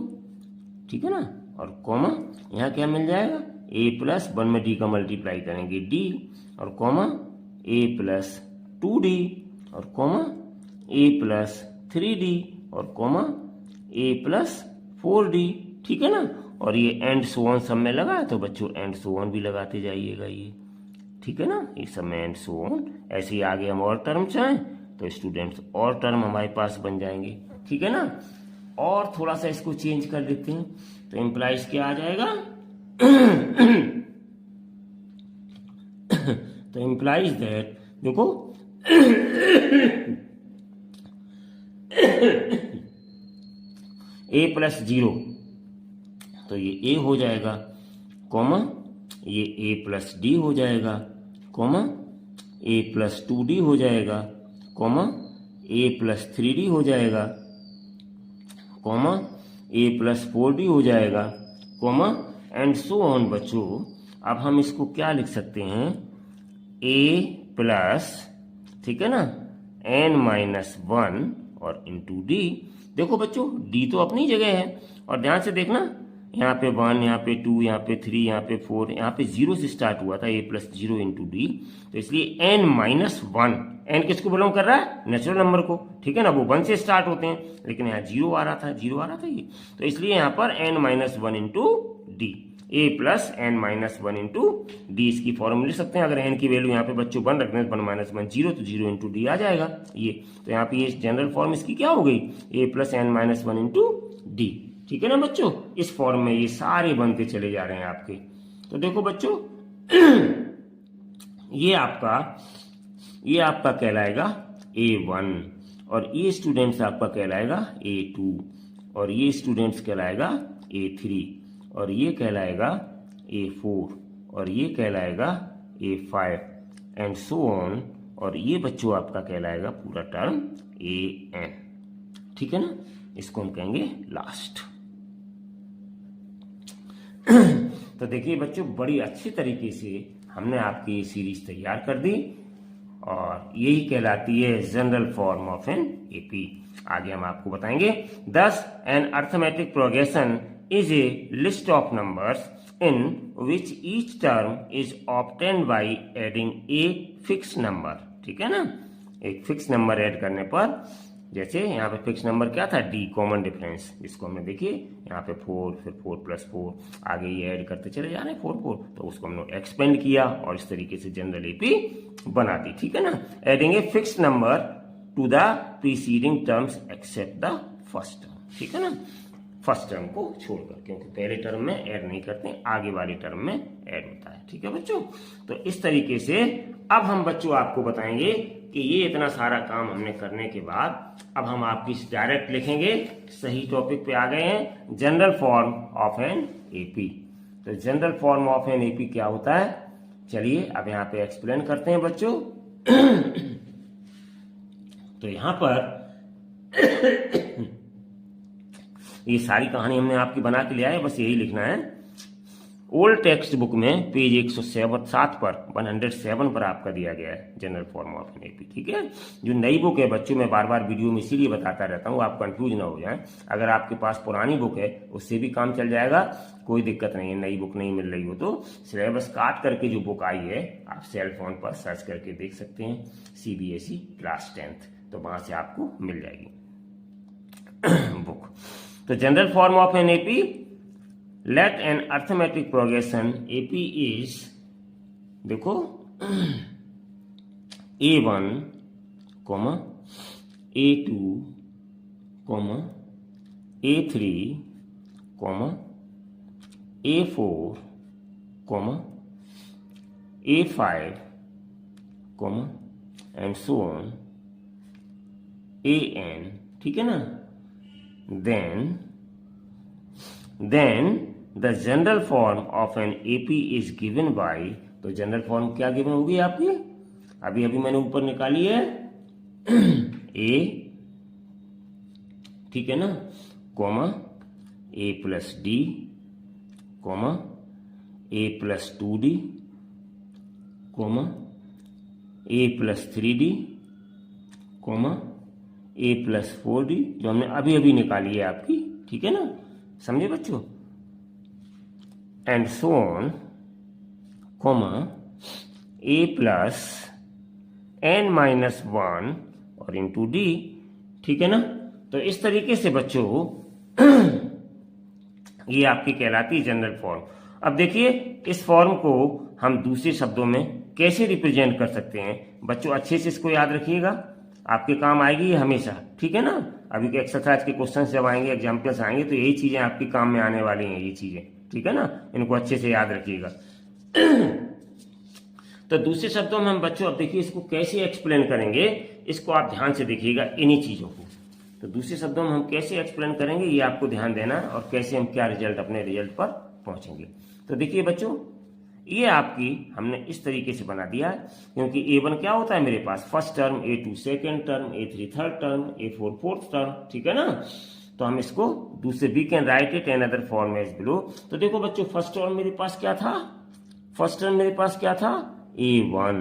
ठीक है ना, और कॉमा यहाँ क्या मिल जाएगा, ए प्लस 1 में डी का मल्टीप्लाई करेंगे डी, और कॉमा ए प्लस 2d, और कॉमा ए प्लस 3d, और कॉमा ए प्लस 4d। ठीक है ना, और ये एंड सो ऑन सब में लगा है, तो बच्चों एंड सो ऑन भी लगाते जाइएगा ये। ठीक है ना, इस सब में एंड सो ऑन। ऐसे ही आगे हम और टर्म चाहें तो स्टूडेंट्स और टर्म हमारे पास बन जाएंगे। ठीक है ना, और थोड़ा सा इसको चेंज कर देते हैं, तो इम्प्लाइज क्या आ जाएगा तो इम्प्लाइज दैट, देखो ए प्लस 0, तो ये ए हो जाएगा, कॉमा ये ए प्लस डी हो जाएगा, कॉमा ए प्लस 2d हो जाएगा, कॉमा ए प्लस 3d हो जाएगा, कॉमा ए प्लस 4d हो जाएगा, कॉमा एंड सो ऑन। बच्चों अब हम इसको क्या लिख सकते हैं, ए प्लस, ठीक है ना, n-1 और इंटू डी। देखो बच्चों डी तो अपनी जगह है, और ध्यान से देखना, यहाँ पे 1, यहाँ पे 2, यहाँ पे 3, यहाँ पे 4, यहाँ पे 0 से स्टार्ट हुआ था, ए प्लस 0 इंटू डी, तो इसलिए n-1, n किसको बिलोंग कर रहा है, नेचुरल नंबर को। ठीक है ना, वो 1 से स्टार्ट होते हैं, लेकिन यहाँ 0 आ रहा था, 0 आ रहा था ये, तो इसलिए यहाँ पर n-1 इंटू डी, ए प्लस n-1 इंटू डी, इसकी फॉर्म लिख सकते हैं। अगर n की वैल्यू यहाँ पे बच्चों 1 रखने, 1-1 0, तो 0 इंटू डी आ जाएगा ये, तो यहाँ पे ये जनरल फॉर्म इसकी क्या हो गई, ए प्लस n-1 इंटू डी। ठीक है ना बच्चों, इस फॉर्म में ये सारे बनते चले जा रहे हैं आपके। तो देखो बच्चों ये आपका कहलाएगा A1, और ये स्टूडेंट्स आपका कहलाएगा A2, और ये स्टूडेंट्स कहलाएगा A3, और ये कहलाएगा A4, और ये कहलाएगा A5 एंड सो ऑन, और ये बच्चों आपका कहलाएगा पूरा टर्म AN। ठीक है ना, इसको हम कहेंगे लास्ट। तो देखिए बच्चों बड़ी अच्छी तरीके से हमने आपकी ये सीरीज तैयार कर दी, और यही कहलाती है general form of an AP. आगे हम आपको बताएंगे। Thus an arithmetic progression is a list of numbers in which each term is obtained by adding a fixed number। ठीक है ना, एक फिक्स नंबर ऐड करने पर, जैसे यहाँ पे फिक्स नंबर क्या था, डी, कॉमन डिफरेंस, जिसको हमने देखिए यहाँ पे 4, फिर 4 + 4, आगे ये ऐड करते चले जा रहे हैं 4 4, तो उसको हमने एक्सपेंड किया और इस तरीके से जनरल एपी बना दी। ठीक है ना, adding a fix number to the preceding terms except the first term. ठीक है ना, फर्स्ट टर्म को छोड़कर, क्योंकि पहले टर्म में ऐड नहीं करते, आगे वाले टर्म में ऐड होता है। ठीक है बच्चों, तो इस तरीके से अब हम बच्चों आपको बताएंगे कि ये इतना सारा काम हमने करने के बाद अब हम आपकी डायरेक्ट लिखेंगे, सही टॉपिक पे आ गए हैं, general form of an AP. तो general form of an AP क्या होता है, चलिए अब यहाँ पे एक्सप्लेन करते हैं बच्चों। तो यहाँ पर ये सारी कहानी हमने आपकी बना के लिया है, बस यही लिखना है। ओल्ड टेक्स्ट बुक में पेज 107 पर 107 पर आपका दिया गया है general form of an AP. ठीक है, जो नई बुक है बच्चों, मैं बार बार वीडियो में इसीलिए बताता रहता हूँ, आप कंफ्यूज ना हो जाएं। अगर आपके पास पुरानी बुक है उससे भी काम चल जाएगा, कोई दिक्कत नहीं है। नई बुक नहीं मिल रही हो तो सिलेबस काट करके जो बुक आई है आप सेल फोन पर सर्च करके देख सकते हैं, CBSE क्लास 10th, तो वहां से आपको मिल जाएगी बुक। तो general form of an AP, let an arithmetic progression AP is, देखो A1, A2, A3, A4, A5, and so on, AN। ठीक है ना, then then the general form of an AP is given by, तो general form क्या given होगी आपकी, अभी अभी मैंने ऊपर निकाली है ए, ठीक है ना, comma a plus d, comma a plus 2d, comma a plus 3d, comma a plus 4d, जो हमने अभी अभी निकाली है आपकी, ठीक है ना, समझे बच्चों, and so on, comma a plus n minus 1 और इंटू डी, ठीक है ना। तो इस तरीके से बच्चों ये आपकी कहलाती है जनरल फॉर्म। अब देखिए इस फॉर्म को हम दूसरे शब्दों में कैसे रिप्रेजेंट कर सकते हैं बच्चों, अच्छे से इसको याद रखिएगा, आपके काम आएगी ये हमेशा, ठीक है ना। अभी के एक्सरसाइज के क्वेश्चन जब आएंगे, एग्जाम्पल्स आएंगे, तो यही चीजें आपके काम में आने वाली हैं, ये चीजें, ठीक है ना, इनको अच्छे से याद रखिएगा। तो दूसरे शब्दों में हम बच्चों अब देखिए इसको कैसे एक्सप्लेन करेंगे, इसको आप ध्यान से देखिएगा इन्हीं चीजों को। तो दूसरे शब्दों में हम कैसे एक्सप्लेन करेंगे ये आपको ध्यान देना, और कैसे हम क्या रिजल्ट अपने रिजल्ट पर पहुंचेंगे। तो देखिए बच्चों ये आपकी हमने इस तरीके से बना दिया है, क्योंकि A1 क्या होता है मेरे पास first term, A2 second term, A3 third term, A4 fourth term, ठीक है ना। तो हम इसको दूसरे we can write it in other form as below. तो देखो बच्चों फर्स्ट टर्म मेरे पास क्या था, फर्स्ट टर्म मेरे पास क्या था A1,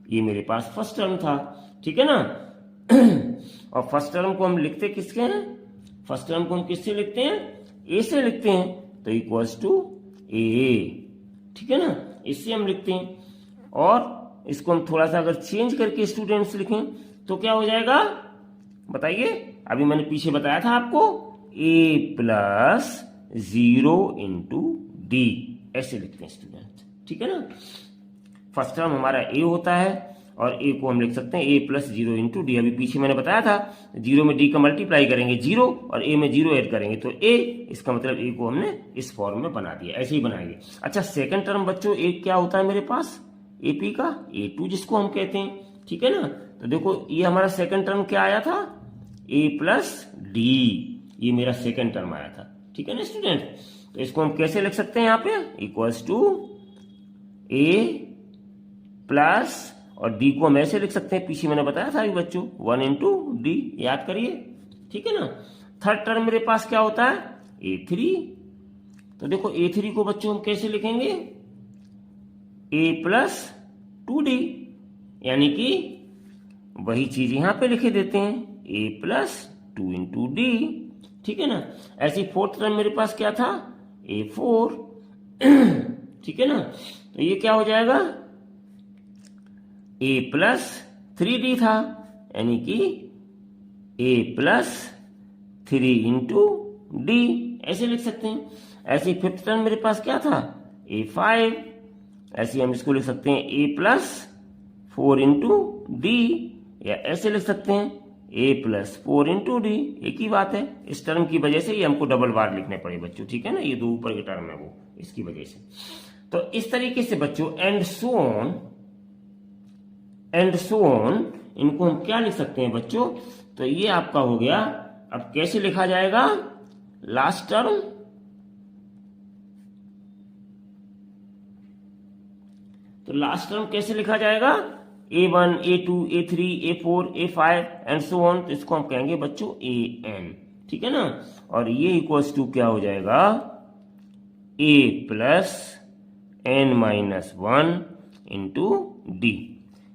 ये मेरे पास फर्स्ट टर्म था, ठीक है ना। और फर्स्ट टर्म को हम लिखते किसके हैं, फर्स्ट टर्म को हम किससे लिखते हैं, ए से लिखते हैं, तो इक्वल्स टू ए, ठीक है ना, इससे हम लिखते हैं। और इसको हम थोड़ा सा अगर चेंज करके स्टूडेंट्स लिखें तो क्या हो जाएगा बताइए, अभी मैंने पीछे बताया था आपको, a प्लस 0 इंटू डी, ऐसे लिखते हैं स्टूडेंट, ठीक है ना। फर्स्ट टर्म हमारा a होता है और a को हम लिख सकते हैं a प्लस 0 इंटू डी। अभी पीछे मैंने बताया था 0 में d का मल्टीप्लाई करेंगे 0 और a में 0 ऐड करेंगे तो a, इसका मतलब a को हमने इस फॉर्म में बना दिया, ऐसे ही बनाएंगे। अच्छा सेकंड टर्म बच्चों a क्या होता है मेरे पास, AP का A2 जिसको हम कहते हैं, ठीक है ना। तो देखो ये हमारा सेकंड टर्म क्या आया था, a प्लस डी, ये मेरा सेकंड टर्म आया था, ठीक है ना स्टूडेंट। तो इसको हम कैसे लिख सकते हैं यहाँ पे, इक्वल्स टू a प्लस, और डी को हम ऐसे लिख सकते हैं, पीछे मैंने बताया था अभी बच्चों 1 इंटू डी, याद करिए, ठीक है ना। थर्ड टर्म मेरे पास क्या होता है A3, तो देखो A3 को बच्चों हम कैसे लिखेंगे, a प्लस 2d, यानी कि वही चीज यहां पे लिखे देते हैं a प्लस 2 इंटू डी, ठीक है ना। ऐसी फोर्थ टर्म मेरे पास क्या था A4, ठीक है ना। तो ये क्या हो जाएगा a प्लस 3d था, यानी कि a प्लस 3 इंटू डी, ऐसे लिख सकते हैं। ऐसे फिफ्थ टर्म मेरे पास क्या था A5, ऐसे हम इसको लिख सकते हैं a प्लस 4 इंटू डी, या ऐसे लिख सकते हैं a प्लस 4 इंटू डी, एक ही बात है। इस टर्म की वजह से ये हमको डबल बार लिखने पड़े बच्चों, ठीक है ना, ये दो ऊपर के टर्म है वो, इसकी वजह से। तो इस तरीके से बच्चों and so on, and so on, इनको हम क्या लिख सकते हैं बच्चों, तो ये आपका हो गया। अब कैसे लिखा जाएगा लास्ट टर्म, तो लास्ट टर्म कैसे लिखा जाएगा A1, A2, A3, A4, A5 and so on, तो इसको हम कहेंगे बच्चों AN, ठीक है ना। और ये इक्वल्स टू क्या हो जाएगा A plus N minus 1 into D,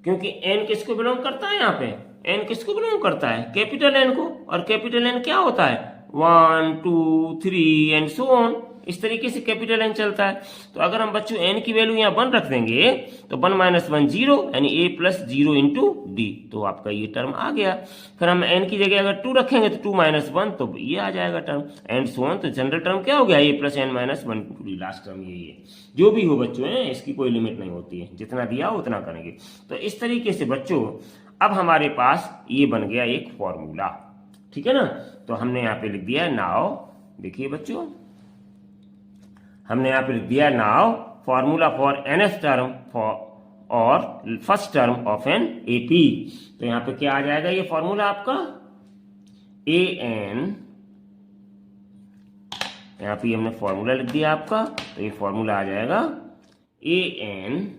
क्योंकि N किसको बिलोंग करता है, यहाँ पे N किसको बिलोंग करता है, कैपिटल N को, और कैपिटल N क्या होता है 1 2 3 एंड सो ऑन, इस तरीके से कैपिटल N चलता है। तो अगर हम बच्चों N की वैल्यू यहाँ 1 रख देंगे तो 1 माइनस 1 0, यानी a प्लस 0 इंटू डी, तो आपका ये टर्म आ गया। फिर हम N की जगह अगर 2 रखेंगे तो 2 माइनस 1, तो ये आ जाएगा टर्म, एंड सो ऑन। तो जनरल टर्म क्या हो गया a plus n minus 1 into D, last term यही है। जो भी हो बच्चों है, इसकी कोई लिमिट नहीं होती है, जितना दिया उतना करेंगे। तो इस तरीके से बच्चों अब हमारे पास ये बन गया एक फॉर्मूला, ठीक है ना। तो हमने यहाँ पे लिख दिया नाउ, देखिए बच्चों हमने यहाँ पे लिख दिया now formula for nth term for और first term of an AP. तो यहाँ पे क्या आ जाएगा ये फॉर्मूला आपका, an यहाँ पे हमने फॉर्मूला लिख दिया आपका, तो ये फॉर्मूला आ जाएगा a n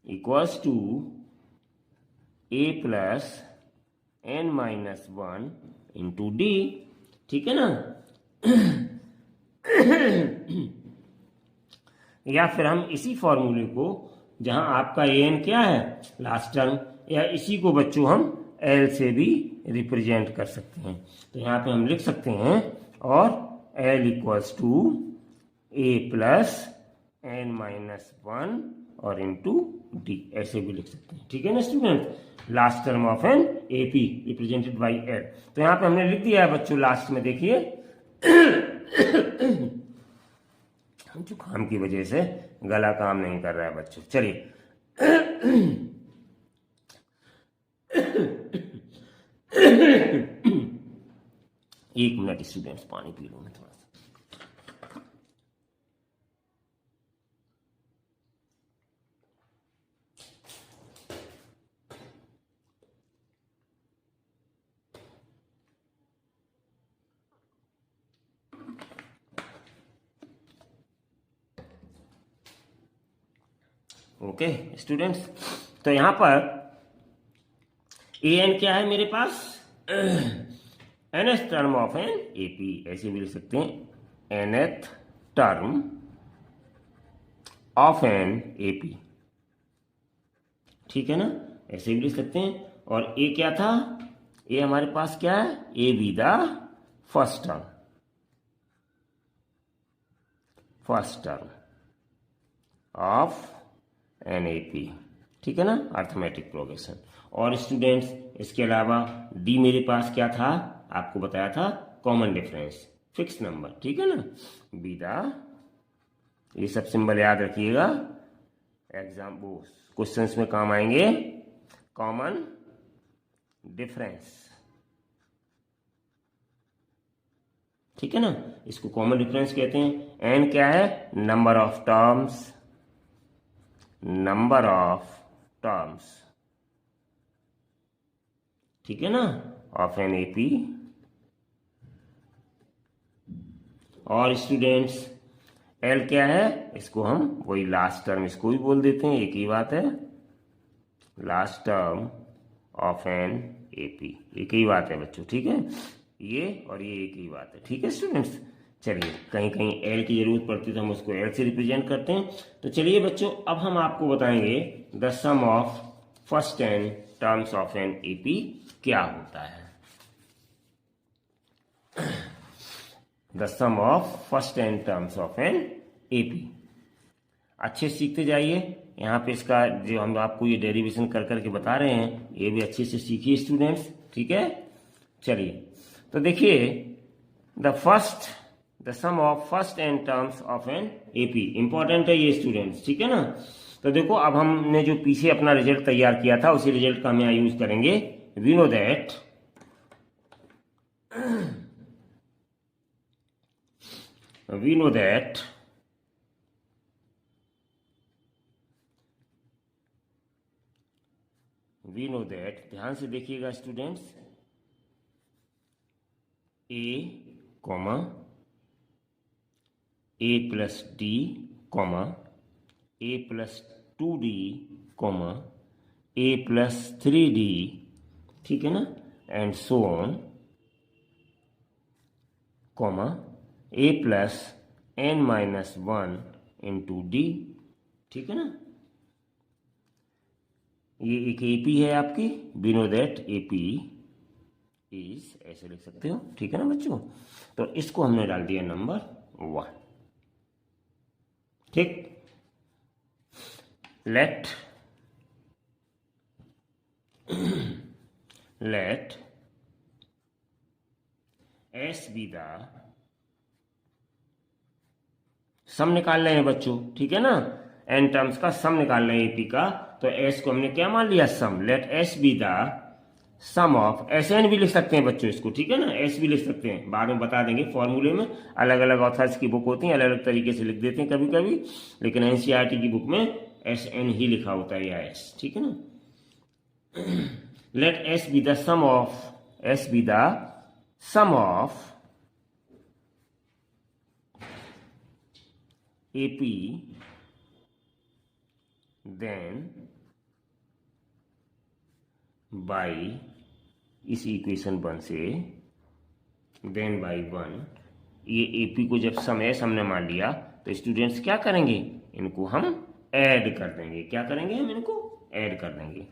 equals to a plus n minus 1 into d. ठीक है ना। या फिर हम इसी फॉर्मूले को, जहां आपका ए एन क्या है लास्ट टर्म, या इसी को बच्चों हम एल से भी रिप्रेजेंट कर सकते हैं। तो यहाँ पे हम लिख सकते हैं और l equals to a plus n minus 1 और इंटू डी, ऐसे भी लिख सकते हैं। ठीक है ना student, last term of an AP represented by L. तो यहाँ पे हमने लिख दिया है बच्चों लास्ट में, देखिए जुकाम की वजह से गला काम नहीं कर रहा है बच्चों। चलिए एक मिनट स्टूडेंट्स, पानी पी लो मैं थोड़ा सा। ओके स्टूडेंट्स, तो यहां पर ए एन क्या है मेरे पास, nth term of an AP, ऐसे भी लिख सकते हैं nth term of an AP. ठीक है ना, ऐसे भी लिख सकते हैं। और ए क्या था, ए हमारे पास क्या है, A be the first term of an AP. ठीक है ना, अर्थमेटिक प्रोग्रेशन। और स्टूडेंट्स इसके अलावा डी मेरे पास क्या था, आपको बताया था कॉमन डिफरेंस, फिक्स नंबर। ठीक है ना, बी द, ये सब सिंबल याद रखिएगा, एग्जाम वो क्वेश्चंस में काम आएंगे। कॉमन डिफरेंस, ठीक है ना, इसको कॉमन डिफरेंस कहते हैं। एन क्या है, नंबर ऑफ टर्म्स, ठीक है ना, ऑफ एन एपी। और स्टूडेंट्स एल क्या है, इसको हम वही लास्ट टर्म, इसको भी बोल देते हैं, एक ही बात है, last term of an AP, एक ही बात है बच्चों। ठीक है, ये और ये एक ही बात है। ठीक है स्टूडेंट्स, चलिए कहीं कहीं एल की जरूरत पड़ती है तो हम उसको एल से रिप्रेजेंट करते हैं। तो चलिए बच्चों, अब हम आपको बताएंगे the sum of first 10 terms of an AP क्या होता है। The sum of first 10 terms of an AP, अच्छे सीखते जाइए। यहाँ पे इसका जो हम आपको ये डेरिवेशन कर करके बता रहे हैं, ये भी अच्छे से सीखिए स्टूडेंट्स। ठीक है, चलिए तो देखिए, the sum of first 10 terms of an AP, important है ये स्टूडेंट्स। ठीक है ना, तो देखो अब हमने जो पीछे अपना रिजल्ट तैयार किया था, उसी रिजल्ट का हम यहाँ यूज करेंगे। वी नो दैट ध्यान से देखिएगा students, a comma a plus d comma a plus 2d comma a plus 3d, ठीक है ना, and so on, comma a plus n minus 1 into d. ठीक है ना, ये एक एपी है आपकी, we know that AP is, ऐसे लिख सकते हो। ठीक है ना बच्चों, तो इसको हमने डाल दिया नंबर 1। ठीक, let S be the सम निकाल रहे हैं बच्चों। ठीक है ना, एन टर्म्स का सम निकाल रहे हैं एपी का, तो एस को हमने क्या मान लिया, sum. Let S be the sum of, ऐसे एन भी लिख सकते हैं बच्चों इसको। ठीक है ना, एस भी लिख सकते हैं, बाद में बता देंगे फॉर्मूले में। अलग अलग ऑथर्स की बुक होती है, अलग अलग तरीके से लिख देते हैं कभी कभी, लेकिन एनसीईआरटी की बुक में एस एन ही लिखा होता है, या एस। ठीक है ना, let S be the sum of AP then by इस इक्वेशन 1 से देन बाई 1, ये AP को जब समय हमने मान लिया तो स्टूडेंट्स क्या करेंगे, इनको हम ऐड कर देंगे। क्या करेंगे, हम इनको ऐड कर देंगे।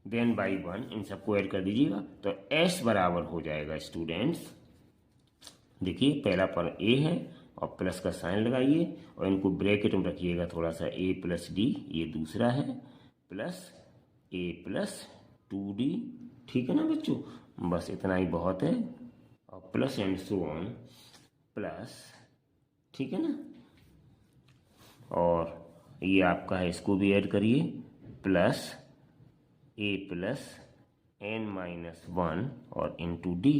देन बाई 1, इन सबको ऐड कर दीजिएगा तो S बराबर हो जाएगा स्टूडेंट्स, देखिए पहला पर A है और प्लस का साइन लगाइए और इनको ब्रैकेट में रखिएगा थोड़ा सा, A प्लस D ये दूसरा है, प्लस A प्लस 2D, ठीक है ना बच्चों, बस इतना ही बहुत है, और plus and so on, plus, ठीक है ना, और ये आपका है, इसको भी ऐड करिए, प्लस A प्लस n-1 और इंटू D,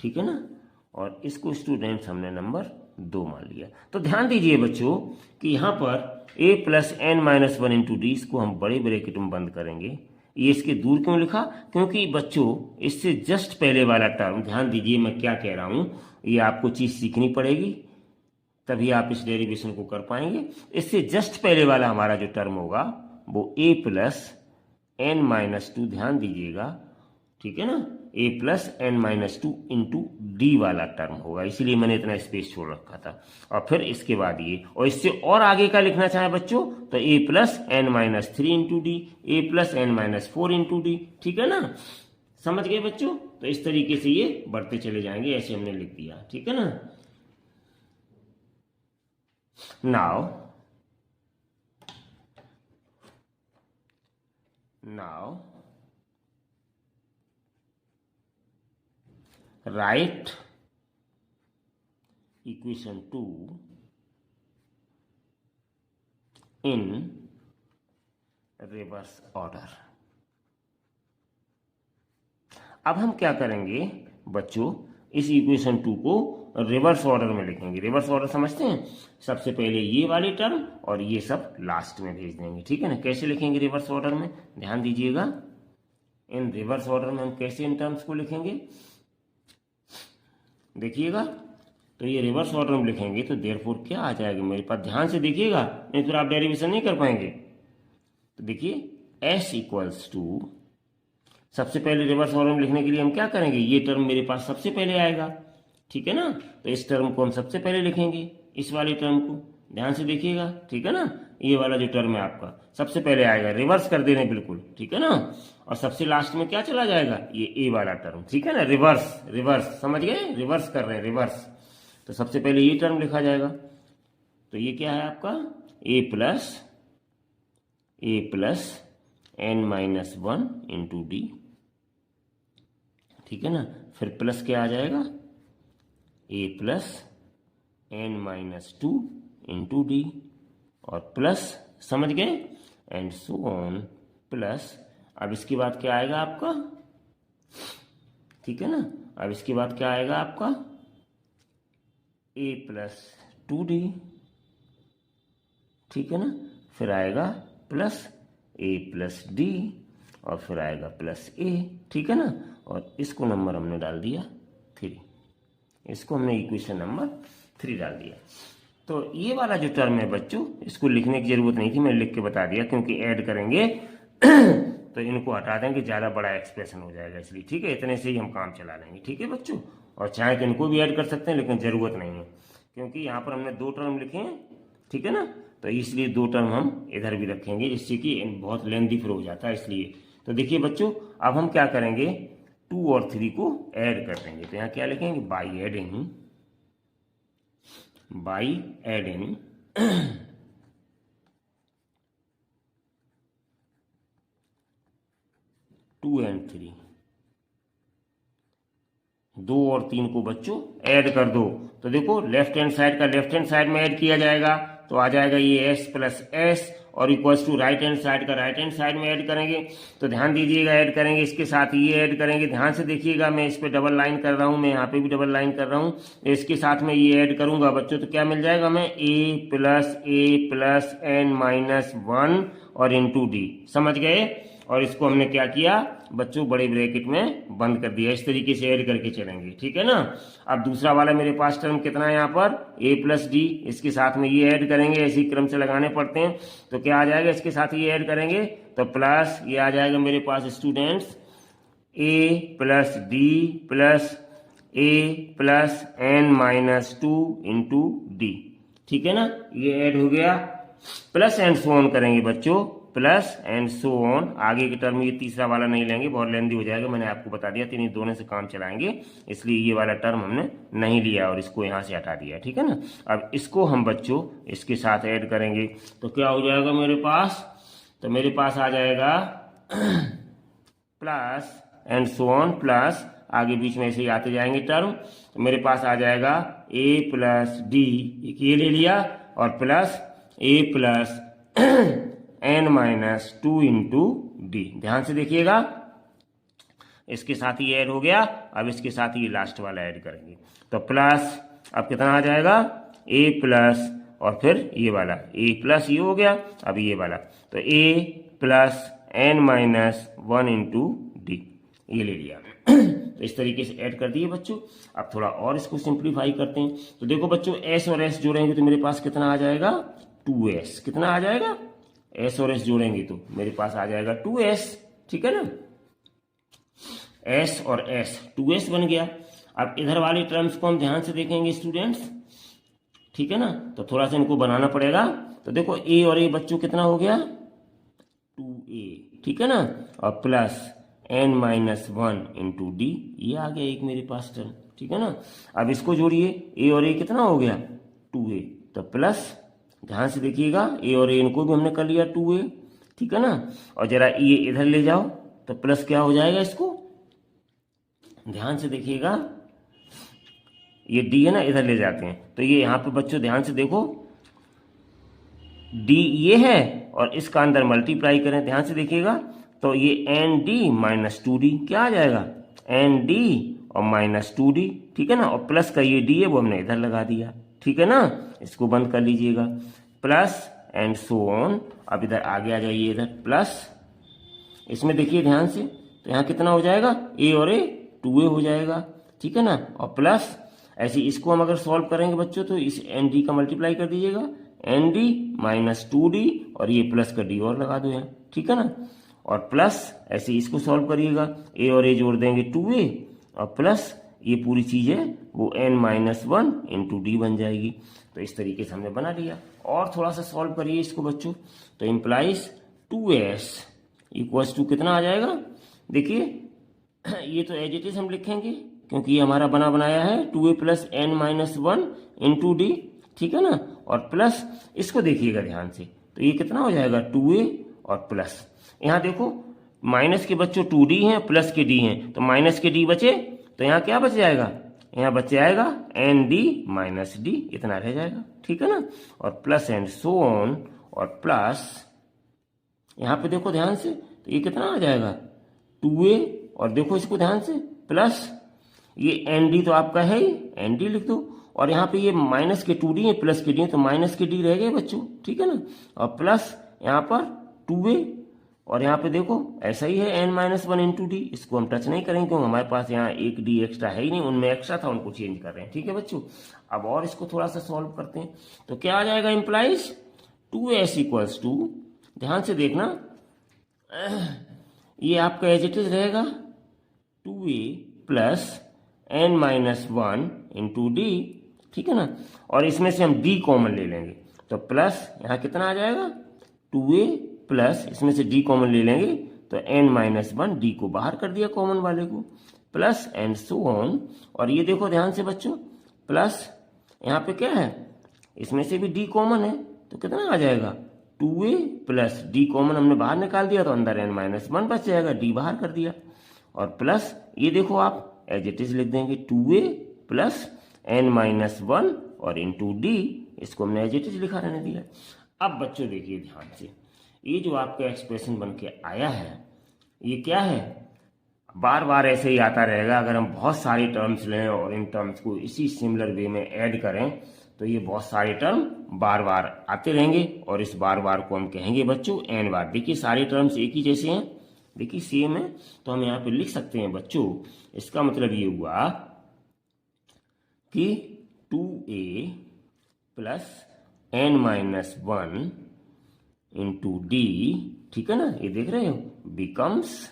ठीक है ना, और इसको स्टूडेंट्स हमने नंबर 2 मान लिया। तो ध्यान दीजिए बच्चों कि यहाँ पर A plus n-1 into D, इसको हम बड़े ब्रैकेट में बंद करेंगे। ये इसके दूर क्यों लिखा, क्योंकि बच्चों इससे जस्ट पहले वाला टर्म, ध्यान दीजिए मैं क्या कह रहा हूँ, ये आपको चीज़ सीखनी पड़ेगी तभी आप इस डेरिवेशन को कर पाएंगे। इससे जस्ट पहले वाला हमारा जो टर्म होगा वो A प्लस n-2, ध्यान दीजिएगा, ठीक है ना, A plus n-2 into D वाला टर्म होगा, इसीलिए मैंने इतना स्पेस छोड़ रखा था। और फिर इसके बाद ये, और इससे और आगे का लिखना चाहे बच्चों तो A plus n-3 into D, A plus n-4 into D, ठीक है ना, समझ गए बच्चों। तो इस तरीके से ये बढ़ते चले जाएंगे, ऐसे हमने लिख दिया, ठीक है ना। Now write equation 2 in reverse order। अब हम क्या करेंगे बच्चों, इस इक्वेशन 2 को रिवर्स ऑर्डर में लिखेंगे। रिवर्स ऑर्डर समझते हैं, सबसे पहले ये वाले टर्म और ये सब लास्ट में भेज देंगे, ठीक है ना। कैसे लिखेंगे रिवर्स ऑर्डर में, ध्यान दीजिएगा, इन रिवर्स ऑर्डर में हम कैसे इन टर्म्स को लिखेंगे देखिएगा। तो ये रिवर्स ऑर्डर में लिखेंगे तो देयरफॉर क्या आ जाएगा मेरे पास, ध्यान से देखिएगा, नहीं फिर आप डेरिवेशन नहीं कर पाएंगे। तो देखिए S इक्वल्स टू, सबसे पहले रिवर्स ऑर्डर में लिखने के लिए हम क्या करेंगे, ये टर्म मेरे पास सबसे पहले आएगा, ठीक है ना, तो इस टर्म को हम सबसे पहले लिखेंगे, इस वाले टर्म को ध्यान से देखिएगा, ठीक है ना, ये वाला जो टर्म है आपका सबसे पहले आएगा, रिवर्स कर दे रहे हैं बिल्कुल, ठीक है ना, और सबसे लास्ट में क्या चला जाएगा, ये ए वाला टर्म, ठीक है ना, रिवर्स, रिवर्स समझ गए, रिवर्स कर रहे हैं, रिवर्स। तो सबसे पहले ये टर्म लिखा जाएगा, तो ये क्या है आपका ए प्लस n-1 इंटू डी, ठीक है ना, फिर प्लस क्या आ जाएगा, ए प्लस n-2 इंटू डी, और प्लस, समझ गए, एंड सो ऑन, प्लस, अब इसके बाद क्या आएगा आपका, ठीक है ना, अब इसके बाद क्या आएगा आपका ए प्लस 2d, ठीक है ना, फिर आएगा प्लस ए प्लस डी, और फिर आएगा प्लस ए, ठीक है ना, और इसको नंबर हमने डाल दिया 3, इसको हमने इक्वेशन नंबर 3 डाल दिया। तो ये वाला जो टर्म है बच्चों, इसको लिखने की जरूरत नहीं थी, मैंने लिख के बता दिया, क्योंकि ऐड करेंगे तो इनको हटा देंगे, ज़्यादा बड़ा एक्सप्रेशन हो जाएगा, इसलिए ठीक है, इतने से ही हम काम चला लेंगे, ठीक है बच्चों। और चाहे तो इनको भी ऐड कर सकते हैं, लेकिन ज़रूरत नहीं है, क्योंकि यहाँ पर हमने 2 टर्म लिखे हैं, ठीक है ना, तो इसलिए 2 टर्म हम इधर भी रखेंगे, जिससे कि बहुत लेंथी फिर हो जाता है, इसलिए। तो देखिए बच्चों, अब हम क्या करेंगे, 2 और 3 को ऐड कर देंगे, तो यहाँ क्या लिखेंगे, बाई एडिंग 2 and 3, 2 और 3 को बच्चों ऐड कर दो। तो देखो लेफ्ट हैंड साइड का लेफ्ट हैंड साइड में ऐड किया जाएगा, तो आ जाएगा ये s प्लस एस, और equals to right hand side का राइट हैंड साइड में ऐड करेंगे। तो ध्यान दीजिएगा, ऐड करेंगे, इसके साथ ये ऐड करेंगे, ध्यान से देखिएगा, मैं इस पे डबल लाइन कर रहा हूँ, मैं यहाँ पे भी डबल लाइन कर रहा हूँ, इसके साथ में ये ऐड करूंगा बच्चों, तो क्या मिल जाएगा हमें, ए प्लस n-1 और इंटू डी, समझ गए। और इसको हमने क्या किया बच्चों, बड़े ब्रैकेट में बंद कर दिया। इस तरीके से ऐड करके चलेंगे, ठीक है ना। अब दूसरा वाला मेरे पास टर्म कितना है यहाँ पर, a प्लस डी, इसके साथ में ये ऐड करेंगे, ऐसे क्रम से लगाने पड़ते हैं। तो क्या आ जाएगा, इसके साथ ये ऐड करेंगे तो प्लस ये आ जाएगा मेरे पास students a plus d plus a plus n minus 2 into d, ठीक है ना। ये ऐड हो गया, प्लस एंड सो ऑन करेंगे बच्चों, प्लस एंड सो ऑन। आगे के टर्म ये तीसरा वाला नहीं लेंगे, बहुत लेंदी हो जाएगा, मैंने आपको बता दिया, तीन दोनों से काम चलाएंगे, इसलिए ये वाला टर्म हमने नहीं लिया और इसको यहाँ से हटा दिया, ठीक है ना। अब इसको हम बच्चों इसके साथ ऐड करेंगे तो क्या हो जाएगा मेरे पास, तो मेरे पास आ जाएगा plus and so on, plus आगे बीच में ऐसे ही आते जाएंगे टर्म, तो मेरे पास आ जाएगा a प्लस डी, ये ले लिया, और plus a plus n minus 2 into D. ध्यान से देखिएगा, इसके साथ ही ऐड हो गया। अब इसके साथ ही लास्ट वाला ऐड करेंगे तो प्लस, अब कितना आ जाएगा a प्लस, और फिर ये वाला a प्लस, ये हो गया। अब ये वाला तो a plus n minus 1 into D, ये ले लिया। तो इस तरीके से ऐड कर दिए बच्चों। अब थोड़ा और इसको सिंप्लीफाई करते हैं। तो देखो बच्चों, s और s जोड़ेंगे तो मेरे पास कितना आ जाएगा 2s, कितना आ जाएगा, s और s जोड़ेंगे तो मेरे पास आ जाएगा 2s, ठीक है ना। s और s 2s बन गया। अब इधर वाले टर्म्स को हम ध्यान से देखेंगे स्टूडेंट्स, ठीक है ना। तो थोड़ा सा इनको बनाना पड़ेगा। तो देखो a और a बच्चों कितना हो गया 2a, ठीक है ना, और plus n minus 1 into D, ये आ गया एक मेरे पास टर्म, ठीक है ना। अब इसको जोड़िए, a और a कितना हो गया 2a, तो प्लस, ध्यान से देखिएगा, a और a इनको भी हमने कर लिया 2a, ठीक है ना। और जरा ये इधर ले जाओ तो प्लस क्या हो जाएगा, इसको ध्यान से देखिएगा, ये d है ना, इधर ले जाते हैं तो ये यहाँ पे बच्चों ध्यान से देखो, d ये है और इसका अंदर मल्टीप्लाई करें, ध्यान से देखिएगा, तो ये एन डी माइनस 2d क्या आ जाएगा, एन डी और माइनस 2d, ठीक है ना। और प्लस का ये d है वो हमने इधर लगा दिया, ठीक है ना। इसको बंद कर लीजिएगा, प्लस एंड सो ऑन। अब इधर आगे आ जाइए, इधर प्लस, इसमें देखिए ध्यान से, तो यहाँ कितना हो जाएगा a और a 2a हो जाएगा, ठीक है ना। और प्लस ऐसे इसको हम अगर सॉल्व करेंगे बच्चों तो इस एन डी का मल्टीप्लाई कर दीजिएगा, एन डी माइनस 2d, और ये प्लस का d और लगा दो यहाँ, ठीक है ना। और प्लस ऐसे इसको सॉल्व करिएगा, a और a जोड़ देंगे 2a, और प्लस ये पूरी चीज है वो n माइनस 1 इंटू डी बन जाएगी। तो इस तरीके से हमने बना लिया। और थोड़ा सा सॉल्व करिए इसको बच्चों, तो इम्प्लाइज 2s इक्वल्स टू कितना आ जाएगा, देखिए ये तो एज इट इज हम लिखेंगे क्योंकि ये हमारा बना बनाया है 2a plus n minus 1 into d, ठीक है ना। और प्लस इसको देखिएगा ध्यान से, तो ये कितना हो जाएगा 2a और प्लस, यहाँ देखो माइनस के बच्चों 2d हैं, प्लस के d हैं, तो माइनस के d बचे तो यहाँ क्या बच जाएगा, यहाँ बच जाएगा एन डी माइनस डी, इतना रह जाएगा, ठीक है ना। और प्लस एंड सो ऑन, और प्लस यहाँ पे देखो ध्यान से, तो ये कितना आ जाएगा 2a, और देखो इसको ध्यान से, प्लस ये एन डी तो आपका है ही, एन डी लिख दो, और यहाँ पे ये माइनस के 2d है, प्लस के d है, तो माइनस के d रह गए बच्चों, ठीक है ना। और प्लस यहाँ पर 2a, और यहाँ पे देखो ऐसा ही है n माइनस 1 इंटू डी, इसको हम टच नहीं करेंगे क्योंकि हमारे पास यहाँ एक d एक्स्ट्रा है ही नहीं, उनमें एक्स्ट्रा था उनको चेंज कर रहे हैं, ठीक है बच्चों। अब और इसको थोड़ा सा सॉल्व करते हैं, तो क्या आ जाएगा, इम्प्लाइज 2s इक्वल्स टू, ध्यान से देखना, ये आपका एज इट इज रहेगा 2a plus n minus 1 into d, ठीक है ना। और इसमें से हम d कॉमन ले लेंगे, तो प्लस यहाँ कितना आ जाएगा 2a प्लस, इसमें से d कॉमन ले लेंगे तो n माइनस 1, d को बाहर कर दिया कॉमन वाले को, प्लस एंड सो ऑन। और ये देखो ध्यान से बच्चों, प्लस यहाँ पे क्या है, इसमें से भी d कॉमन है, तो कितना आ जाएगा 2a प्लस d कॉमन हमने बाहर निकाल दिया तो अंदर n माइनस 1 बच जाएगा, d बाहर कर दिया, और प्लस ये देखो आप एज इट इज लिख देंगे 2a प्लस n माइनस 1 और इंटू डी, इसको हमने एज इट इज लिखा रहने दिया। अब बच्चों देखिए ध्यान से, ये जो आपका एक्सप्रेशन बन के आया है ये क्या है, बार बार ऐसे ही आता रहेगा। अगर हम बहुत सारे टर्म्स लें और इन टर्म्स को इसी सिमिलर वे में ऐड करें तो ये बहुत सारे टर्म बार बार आते रहेंगे, और इस बार बार को हम कहेंगे बच्चों n बार। देखिए सारे टर्म्स एक ही जैसे हैं, देखिए सेम है, तो हम यहाँ पे लिख सकते हैं बच्चों, इसका मतलब ये हुआ कि 2a plus n minus 1 into d, ठीक है ना, ये देख रहे हो, बिकम्स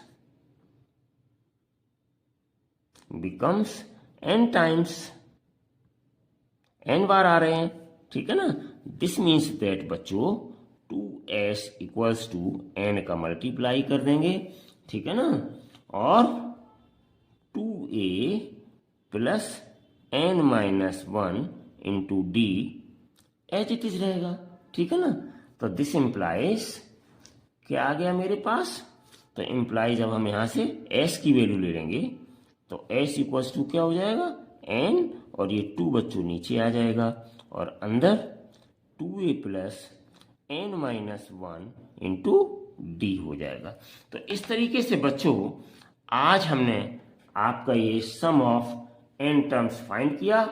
n टाइम्स, n बार आ रहे हैं, ठीक है ना। दिस मीन्स दैट बच्चों 2s इक्वल्स टू n का मल्टीप्लाई कर देंगे, ठीक है ना, और 2a plus n minus 1 into d as it is रहेगा, ठीक है ना। तो दिस इम्प्लाइज क्या आ गया मेरे पास, तो इम्प्लाइज अब हम यहां से s की वैल्यू ले लेंगे, तो s इक्वल्स टू क्या हो जाएगा, n, और ये 2 बच्चों नीचे आ जाएगा, और अंदर 2a plus n minus 1 into D हो जाएगा। तो इस तरीके से बच्चों आज हमने आपका ये सम ऑफ n टर्म्स फाइंड किया।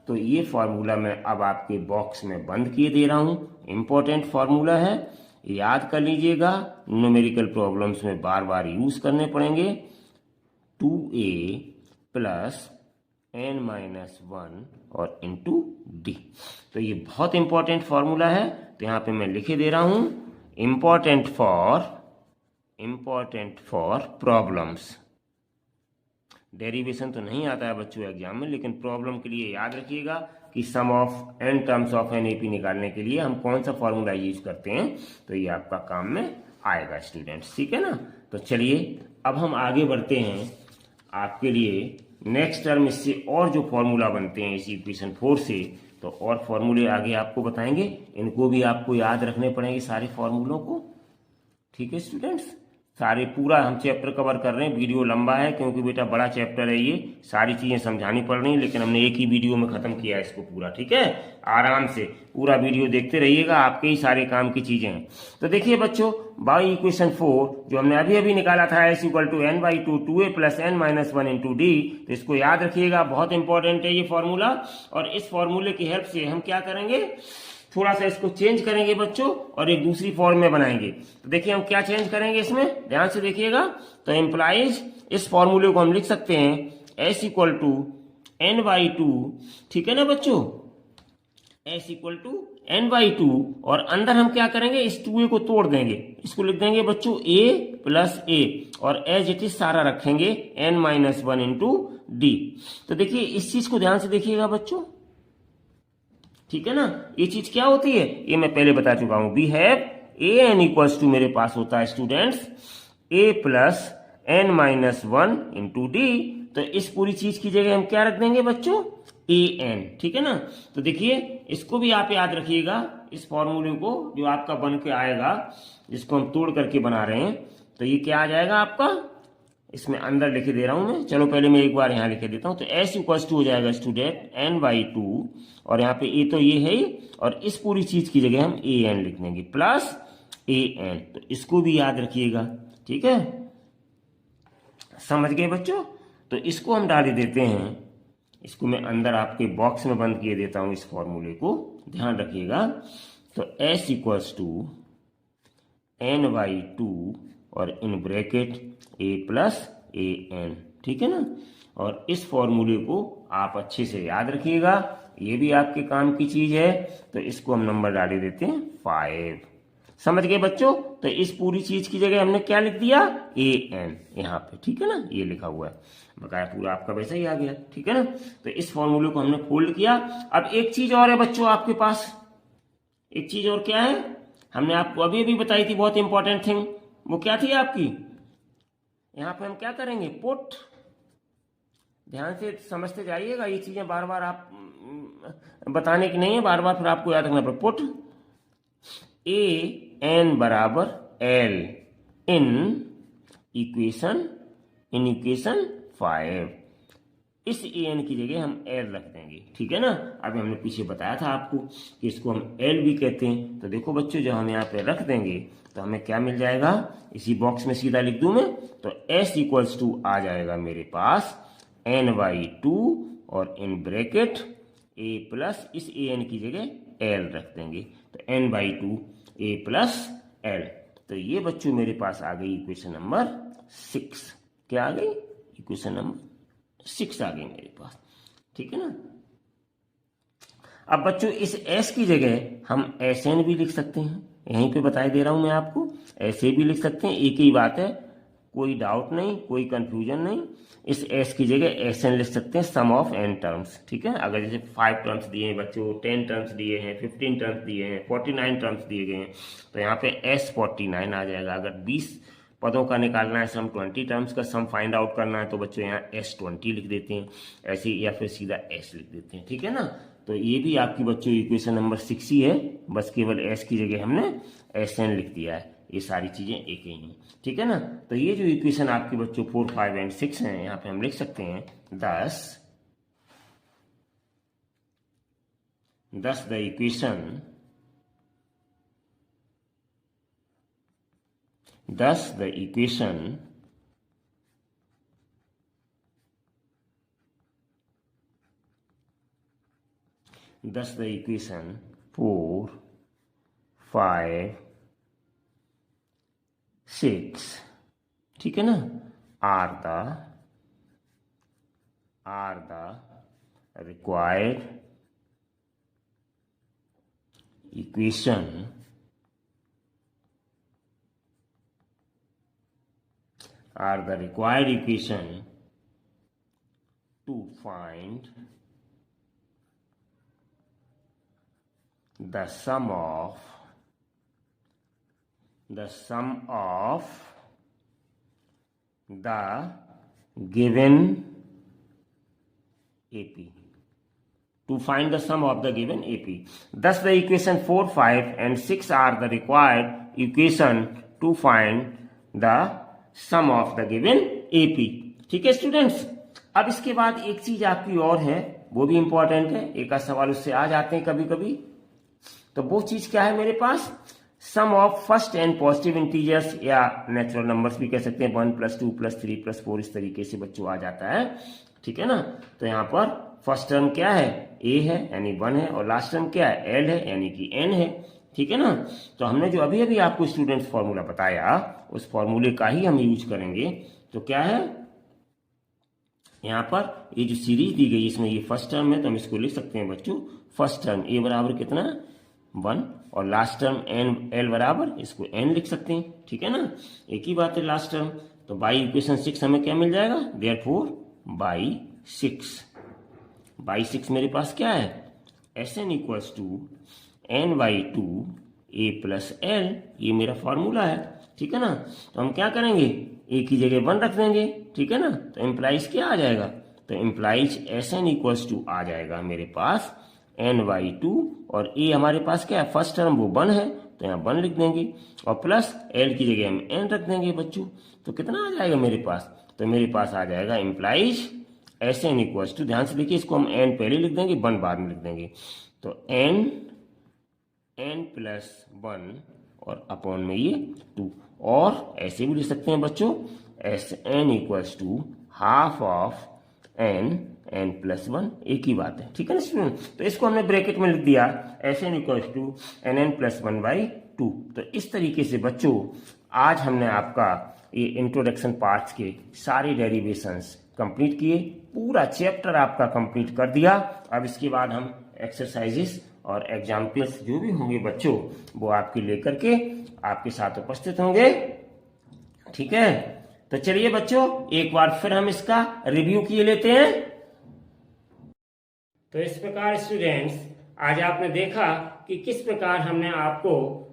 तो ये फॉर्मूला मैं अब आपके बॉक्स में बंद किए दे रहा हूं, इंपॉर्टेंट फॉर्मूला है, याद कर लीजिएगा, न्यूमेरिकल प्रॉब्लम्स में बार बार यूज करने पड़ेंगे। 2a प्लस n माइनस 1 और इंटू डी, तो ये बहुत इंपॉर्टेंट फॉर्मूला है, तो यहाँ पे मैं लिखे दे रहा हूं, इंपॉर्टेंट फॉर प्रॉब्लम्स। डेरिवेशन तो नहीं आता है बच्चों एग्जाम में, लेकिन प्रॉब्लम के लिए याद रखिएगा कि sum of n terms of an AP निकालने के लिए हम कौन सा फॉर्मूला यूज करते हैं, तो ये आपका काम में आएगा स्टूडेंट्स, ठीक है ना। तो चलिए अब हम आगे बढ़ते हैं, आपके लिए नेक्स्ट टर्म इससे और जो फॉर्मूला बनते हैं इस इक्वेशन 4 से, तो और फॉर्मूले आगे आपको बताएंगे, इनको भी आपको याद रखने पड़ेंगे सारे फॉर्मूलों को, ठीक है स्टूडेंट्स। सारे पूरा हम चैप्टर कवर कर रहे हैं, वीडियो लंबा है क्योंकि बेटा बड़ा चैप्टर है, ये सारी चीजें समझानी पड़ रही हैं, लेकिन हमने एक ही वीडियो में खत्म किया है इसको पूरा, ठीक है। आराम से पूरा वीडियो देखते रहिएगा, आपके ही सारे काम की चीजें हैं। तो देखिए बच्चों, बाई इक्वेशन 4 जो हमने अभी अभी निकाला था, s equal to n by 2 2a plus n minus 1 into d, तो इसको याद रखिएगा, बहुत इंपॉर्टेंट है ये फॉर्मूला। और इस फॉर्मूले की हेल्प से हम क्या करेंगे, थोड़ा सा इसको चेंज करेंगे बच्चों और एक दूसरी फॉर्म में बनाएंगे। तो देखिए हम क्या चेंज करेंगे इसमें, ध्यान से देखिएगा। तो इम्प्लाइज इस फॉर्मूले को हम लिख सकते हैं s equal to n by 2, ठीक है ना बच्चों, s equal to n by 2, और अंदर हम क्या करेंगे, इस 2a को तोड़ देंगे, इसको लिख देंगे बच्चों a प्लस a, और एज इट इज सारा रखेंगे n माइनस 1 इंटू डी। तो देखिए इस चीज को ध्यान से देखिएगा बच्चों, ठीक है ना। ये चीज क्या होती है, ये मैं पहले बता चुका हूं, we have a n equals to, मेरे पास होता है students a plus n minus 1 into d. तो इस पूरी चीज की जगह हम क्या रख देंगे बच्चों, ए एन, ठीक है ना। तो देखिए इसको भी आप याद रखिएगा, इस फॉर्मूले को जो आपका बन के आएगा, जिसको हम तोड़ करके बना रहे हैं, तो ये क्या आ जाएगा आपका, इसमें अंदर लिखे दे रहा हूं मैं, चलो पहले मैं एक बार यहां लिखे देता हूं। तो s इक्वल्स टू हो जाएगा स्टूडेंट n बाई 2, और यहाँ पे a तो ये है ही, और इस पूरी चीज की जगह हम a n लिख देंगे प्लस a n, तो इसको भी याद रखिएगा, ठीक है, समझ गए बच्चों। तो इसको हम डाल देते हैं, इसको मैं अंदर आपके बॉक्स में बंद किए देता हूं, इस फॉर्मूले को ध्यान रखिएगा। तो s equals to n by 2 और in bracket a plus a n, ठीक है ना। और इस फॉर्मूले को आप अच्छे से याद रखिएगा, ये भी आपके काम की चीज है। तो इसको हम नंबर डाल देते हैं 5, समझ गए बच्चों। तो इस पूरी चीज की जगह हमने क्या लिख दिया, a n यहाँ पे, ठीक है ना, ये लिखा हुआ है, बकाया पूरा आपका वैसा ही आ गया, ठीक है ना। तो इस फॉर्मूले को हमने फोल्ड किया। अब एक चीज और है बच्चों आपके पास, एक चीज और क्या है, हमने आपको अभी अभी बताई थी, बहुत इंपॉर्टेंट थिंग, वो क्या थी आपकी, यहां पे हम क्या करेंगे, पुट, ध्यान से समझते जाइएगा, ये चीजें बार बार आप बताने की नहीं है, बार बार फिर आपको याद रखना पड़ेगा। पुट ए एन बराबर एल इन इक्वेशन 5, इस ए एन की जगह हम एल रख देंगे, ठीक है ना। अभी हमने पीछे बताया था आपको कि इसको हम एल भी कहते हैं। तो देखो बच्चों, जब हम यहाँ पे रख देंगे तो हमें क्या मिल जाएगा, इसी बॉक्स में सीधा लिख दूं मैं, तो s इक्वल्स टू आ जाएगा मेरे पास n बाई 2 और इन ब्रैकेट a प्लस, इस a n की जगह l रख देंगे, तो n by 2 a plus l। तो ये बच्चों मेरे पास आ गई इक्वेशन नंबर 6। क्या आ गई? इक्वेशन नंबर 6 आ गई मेरे पास। ठीक है ना। अब बच्चों इस s की जगह हम Sn भी लिख सकते हैं, यहीं पे बताई दे रहा हूं मैं आपको। ऐसे भी लिख सकते हैं, एक ही बात है, कोई डाउट नहीं, कोई कंफ्यूजन नहीं। इस s की जगह Sn लिख सकते हैं, सम ऑफ n टर्म्स। ठीक है, अगर जैसे 5 टर्म्स दिए हैं बच्चों, 10 टर्म्स दिए हैं, 15 टर्म्स दिए हैं, 49 टर्म्स दिए गए हैं, तो यहाँ पे S49 आ जाएगा। अगर 20 पदों का निकालना है सम, 20 टर्म्स का सम फाइंड आउट करना है, तो बच्चों यहाँ S20 लिख देते हैं ऐसे, या फिर सीधा S लिख देते हैं। ठीक है ना। तो ये भी आपकी बच्चों इक्वेशन नंबर 6 ही है, बस केवल S की जगह हमने Sn लिख दिया है। ये सारी चीजें एक ही हैं। ठीक है ना। तो ये जो इक्वेशन आपकी बच्चों 4, 5 एंड 6 हैं, यहाँ पे हम लिख सकते हैं 10 द इक्वेशन 10 the equation 4, 5, 6, ठीक है ना, are the required equation to find the sum of the given AP. To find the sum of the given AP. Thus the equation 4, 5 and 6 are the required equation to find the sum of the given AP. ठीक है students. अब इसके बाद एक चीज आपकी और है, वो भी इंपॉर्टेंट है, एक आध सवाल उससे आ जाते हैं कभी कभी। तो वो चीज क्या है मेरे पास? Sum of first n positive integers, या नेचुरल नंबर्स भी कह सकते हैं, 1 + 2 + 3 + 4, इस तरीके से बच्चों आ जाता है। ठीक है ना। तो यहाँ पर फर्स्ट टर्म क्या है? a है यानी 1 है, और लास्ट टर्म क्या है? l है यानी कि n है। ठीक है ना। तो हमने जो अभी अभी आपको स्टूडेंट्स फॉर्मूला बताया, उस फॉर्मूले का ही हम यूज करेंगे। तो क्या है यहाँ पर? ये जो सीरीज दी गई इसमें ये फर्स्ट टर्म है, तो हम इसको लिख सकते हैं बच्चों, फर्स्ट टर्म a बराबर कितना? 1, और लास्ट टर्म l बराबर, इसको n लिख सकते हैं। ठीक है ना, एक ही बात है लास्ट टर्म। तो बाई इक्वेशन 6 हमें क्या मिल जाएगा? देयरफॉर बाई 6 मेरे पास क्या है? Sn = n/2 a + l, ये मेरा फॉर्मूला है। ठीक है ना। तो हम क्या करेंगे? a की जगह 1 रख देंगे। ठीक है ना। तो इम्प्लाइज क्या आ जाएगा? तो इम्प्लाइज Sn = आ जाएगा मेरे पास n/2, और a हमारे पास क्या है? फर्स्ट टर्म वो 1 है, तो यहाँ 1 लिख देंगे, और प्लस l की जगह हम n रख देंगे बच्चों। तो कितना आ जाएगा मेरे पास? तो मेरे पास आ जाएगा इम्प्लाइज Sn = ध्यान से देखिए, इसको हम n पहले लिख देंगे, 1 बाद में लिख देंगे। तो n + 1 और अपॉन में ये 2, और ऐसे भी लिख सकते हैं बच्चों, Sn = हाफ ऑफ n + 1, एक ही बात है। ठीक है ना स्टूडेंट। तो इसको हमने ब्रैकेट में लिख दिया, Sn = nn + 1/2। तो इस तरीके से बच्चों आज हमने आपका ये इंट्रोडक्शन पार्ट्स के सारे डेरिवेशंस कंप्लीट किए, पूरा चैप्टर आपका कंप्लीट कर दिया। अब इसके बाद हम एक्सरसाइजेस और एग्जाम्पल्स जो भी होंगे बच्चों, वो आपके लेकर के आपके साथ उपस्थित होंगे। ठीक है। तो चलिए बच्चों, एक बार फिर हम इसका रिव्यू किए लेते हैं। तो इस प्रकार स्टूडेंट्स, आज आपने देखा कि किस प्रकार हमने आपको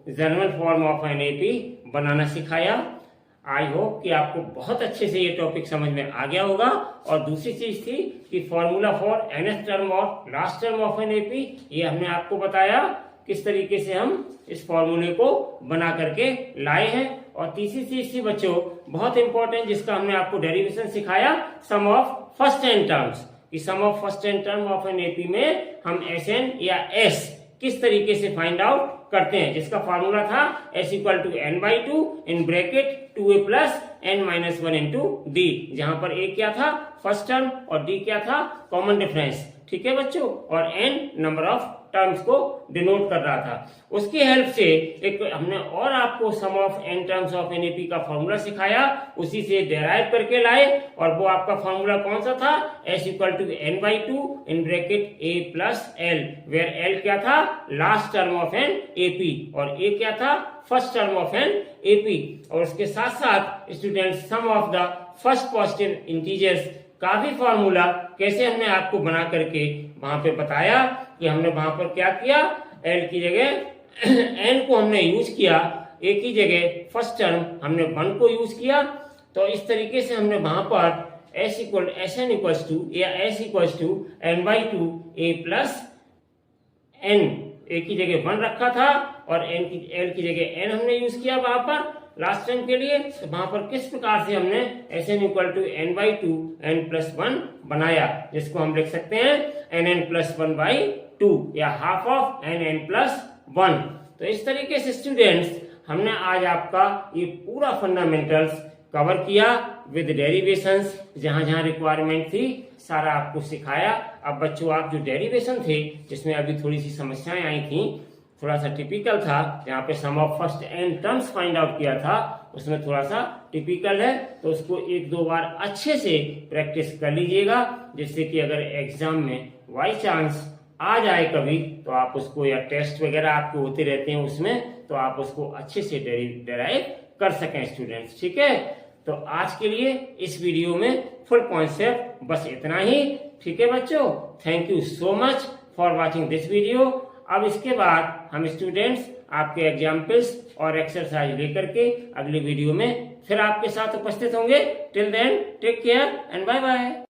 general form of an AP बनाना सिखाया। आई होप कि आपको बहुत अच्छे से ये टॉपिक समझ में आ गया होगा। और दूसरी चीज थी कि फॉर्मूला फॉर nth टर्म और last term of an AP, ये हमने आपको बताया किस तरीके से हम इस फॉर्मूले को बना करके लाए हैं। और तीसरी चीज थी बच्चों बहुत इंपॉर्टेंट, जिसका हमने आपको डेरिवेशन सिखाया, sum of first n terms. कि sum of first n term of an AP में हम Sn या S किस तरीके से फाइंड आउट करते हैं, जिसका फॉर्मूला था S = n/2 in bracket 2a + n - 1 × d, जहां पर a क्या था? फर्स्ट टर्म, और d क्या था? Common difference. ठीक है बच्चों। और n नंबर ऑफ टर्म्स को डिनोट कर रहा था। उसकी हेल्प से एक हमने और आपको sum of n terms of an AP का फॉर्मूला सिखाया, उसी से डेराइव करके लाए, और वो आपका फॉर्मूला कौन सा था, S equal to n/2 in bracket A plus L, where L क्या था, last term of an AP, और A क्या था, first term of an AP. और उसके साथ साथ student sum of the first positive integers का भी फॉर्मूला कैसे हमने आपको बना करके वहां पे बताया कि हमने वहां पर क्या किया, L की जगह N को हमने यूज किया, A की जगह फर्स्ट टर्म हमने 1 को यूज किया। तो इस तरीके से हमने वहां पर Sn इक्वल्स टू या S equals to n/2 A plus N, A की जगह 1 रखा था और L की जगह N हमने यूज किया वहां पर लास्ट टाइम के लिए। तो वहां पर किस प्रकार से हमने Sn equal to n/2 n plus 1 बनाया, जिसको हम लिख सकते हैं nn प्लस 1/2 या हाफ ऑफ nn प्लस 1। तो इस तरीके से स्टूडेंट्स हमने आज आपका ये पूरा फंडामेंटल्स कवर किया विद डेरिवेशंस, जहां जहां रिक्वायरमेंट थी सारा आपको सिखाया। अब बच्चों आप जो डेरिवेशन थे जिसमें अभी थोड़ी सी समस्याएं आई थी, थोड़ा सा टिपिकल था, जहाँ पे sum of first n terms find out किया था, उसमें थोड़ा सा टिपिकल है, तो उसको 1-2 बार अच्छे से प्रैक्टिस कर लीजिएगा, जिससे कि अगर एग्जाम में बाई चांस आ जाए कभी तो आप उसको, या टेस्ट वगैरह आपके होते रहते हैं उसमें, तो आप उसको अच्छे से डेराइव कर सकें स्टूडेंट्स। ठीक है, तो आज के लिए इस वीडियो में फुल कॉन्सेप्ट बस इतना ही। ठीक है बच्चों, thank you so much for watching this video. अब इसके बाद हम स्टूडेंट्स आपके एग्जाम्पल्स और एक्सरसाइज लेकर के अगले वीडियो में फिर आपके साथ उपस्थित होंगे। Till then take care and bye bye.